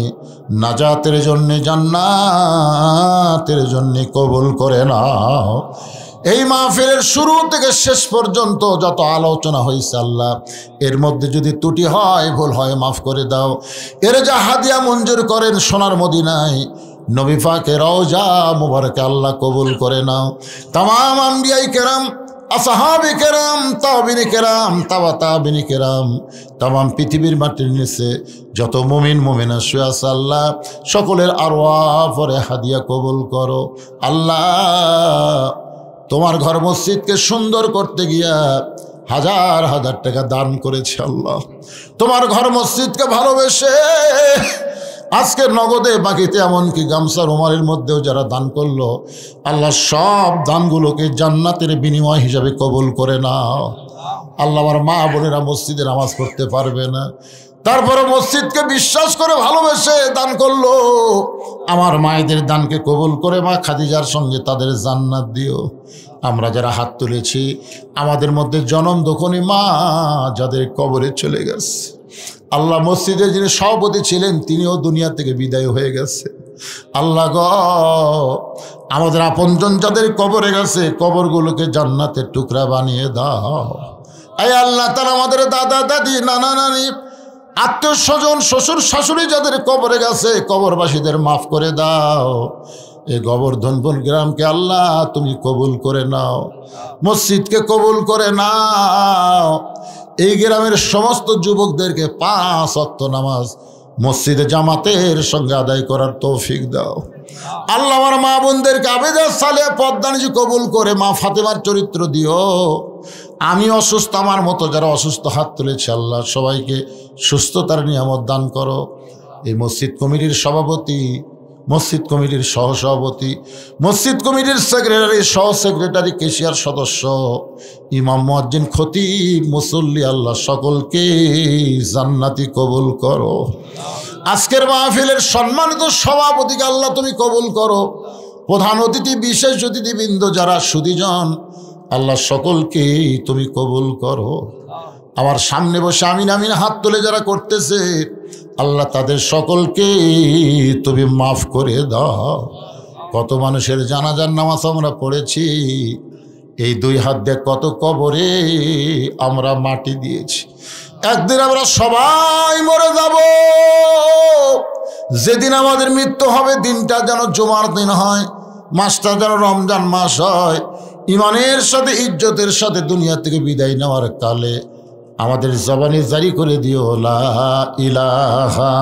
Speaker 1: নাজাতের জন্যে, জান্নাতের জন্যে কবুল করে নাও। এই মাহফিলের শুরু থেকে শেষ পর্যন্ত যত আলোচনা হয়েছে আল্লাহ, এর মধ্যে যদি ত্রুটি হয়, ভুল হয়, মাফ করে দাও। এর যা হাদিয়া মঞ্জুর করেন সোনার মদিনায় নবী পাকের রওজা মুবারকে আল্লাহ কবুল করে নাও। তামাম আম্বিয়ায়ে কেরাম, আসহাবে কেরাম, তাবিঈনে কেরাম, তাবিঈনে কেরাম, তামাম পৃথিবীর মাটির নিচে যত মুমিন মুমিনা শুয়ে আছে আল্লাহ, সকলের আরওয়াহ পরে হাদিয়া কবুল করো। আল্লাহ তোমার ঘর মসজিদকে সুন্দর করতে গিয়া হাজার হাজার টাকা দান করেছে আল্লাহ। তোমার ঘর মসজিদকে ভালোবেসে আজকে নগদে, বাকিতে, এমনকি গামছা রুমালের মধ্যেও যারা দান করলো আল্লাহ, সব দানগুলোকে জান্নাতের বিনিময় হিসাবে কবুল করে নাও। আল্লাহ আমার মা বোনেরা মসজিদে নামাজ পড়তে পারবে না, তারপরে মসজিদকে বিশ্বাস করে ভালোবেসে দান করলো। আমার মায়েদের দানকে কবুল করে মা খাদিজার সঙ্গে তাদের জান্নাত দিও। আমরা যারা হাত তুলেছি আমাদের মধ্যে জনম দখনি মা যাদের কবরে চলে গেছে আল্লাহ, মসজিদে যিনি সভাপতি ছিলেন তিনিও দুনিয়া থেকে বিদায় হয়ে গেছে। আল্লাহ গো, আমাদের আপনজন যাদের কবরে গেছে কবরগুলোকে জান্নাতের টুকরা বানিয়ে দাও। এই আল্লাহ তাআলা আমাদের দাদা দাদি নানা নানি আত্মীয় স্বজন শ্বশুর শাশুড়ি যাদের কবরে গেছে কবরবাসীদের মাফ করে দাও। এই গোবর্ধনপুর গ্রামকে আল্লাহ তুমি কবুল করে নাও, মসজিদকে কবুল করে নাও। এই গ্রামের সমস্ত যুবকদেরকে 5 ওয়াক্ত নামাজ মসজিদে জামাতের সঙ্গে আদায় করার তৌফিক দাও। আল্লাহ আমার মা বোনদেরকে আবেদা সালে পদ্মানিজি কবুল করে মা ফাতেমার চরিত্র দিও। আমি অসুস্থ, আমার মতো যারা অসুস্থ হাত তুলেছে আল্লাহ সবাইকে সুস্থতার নিয়ামত দান করো। এই মসজিদ কমিটির সভাপতি, মসজিদ কমিটির সহসভাপতি, মসজিদ কমিটির সেক্রেটারি, সহ সেক্রেটারি, কেশিয়ার সদস্য, ইমাম, মুয়াজ্জিন, খতিব, মুসল্লি আল্লাহ সকলকে জান্নাতি কবুল করো। আজকের মাহফিলের সম্মানিত সভাপতিকে আল্লাহ তুমি কবুল করো। প্রধান অতিথি, বিশেষ অতিথিবৃন্দ যারা সুধীজন আল্লাহ সকলকে তুমি কবুল করো। আমার সামনে বসে আমিন আমিন হাত তুলে যারা করতেছে আল্লাহ তাদের সকলকে তুমি মাফ করে দাও। কত মানুষের জানাজার নামাজ আমরা পড়েছি, এই 2 হাত দিয়ে কত কবরে আমরা মাটি দিয়েছি। একদিন আমরা সবাই মরে যাব। যেদিন আমাদের মৃত্যু হবে দিনটা যেন জুমার দিন হয়, মাসটা যেন রমজান মাস হয়। ইমানের সাথে ইজ্জতের সাথে দুনিয়া থেকে বিদায় নেওয়ার কালে আমাদের জবানে জারি করে দিও লা ইলাহা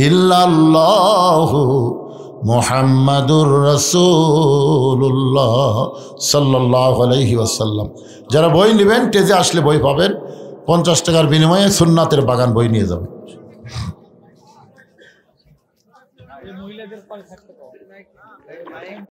Speaker 1: ইল্লাল্লাহু মুহাম্মাদুর রাসূলুল্লাহ সাল্লাল্লাহু আলাইহি ওয়াসাল্লাম। যারা বই নেবেন টেজে আসলে বই পাবেন, 50 টাকার বিনিময়ে সুন্নাতের বাগান বই নিয়ে যাবেন।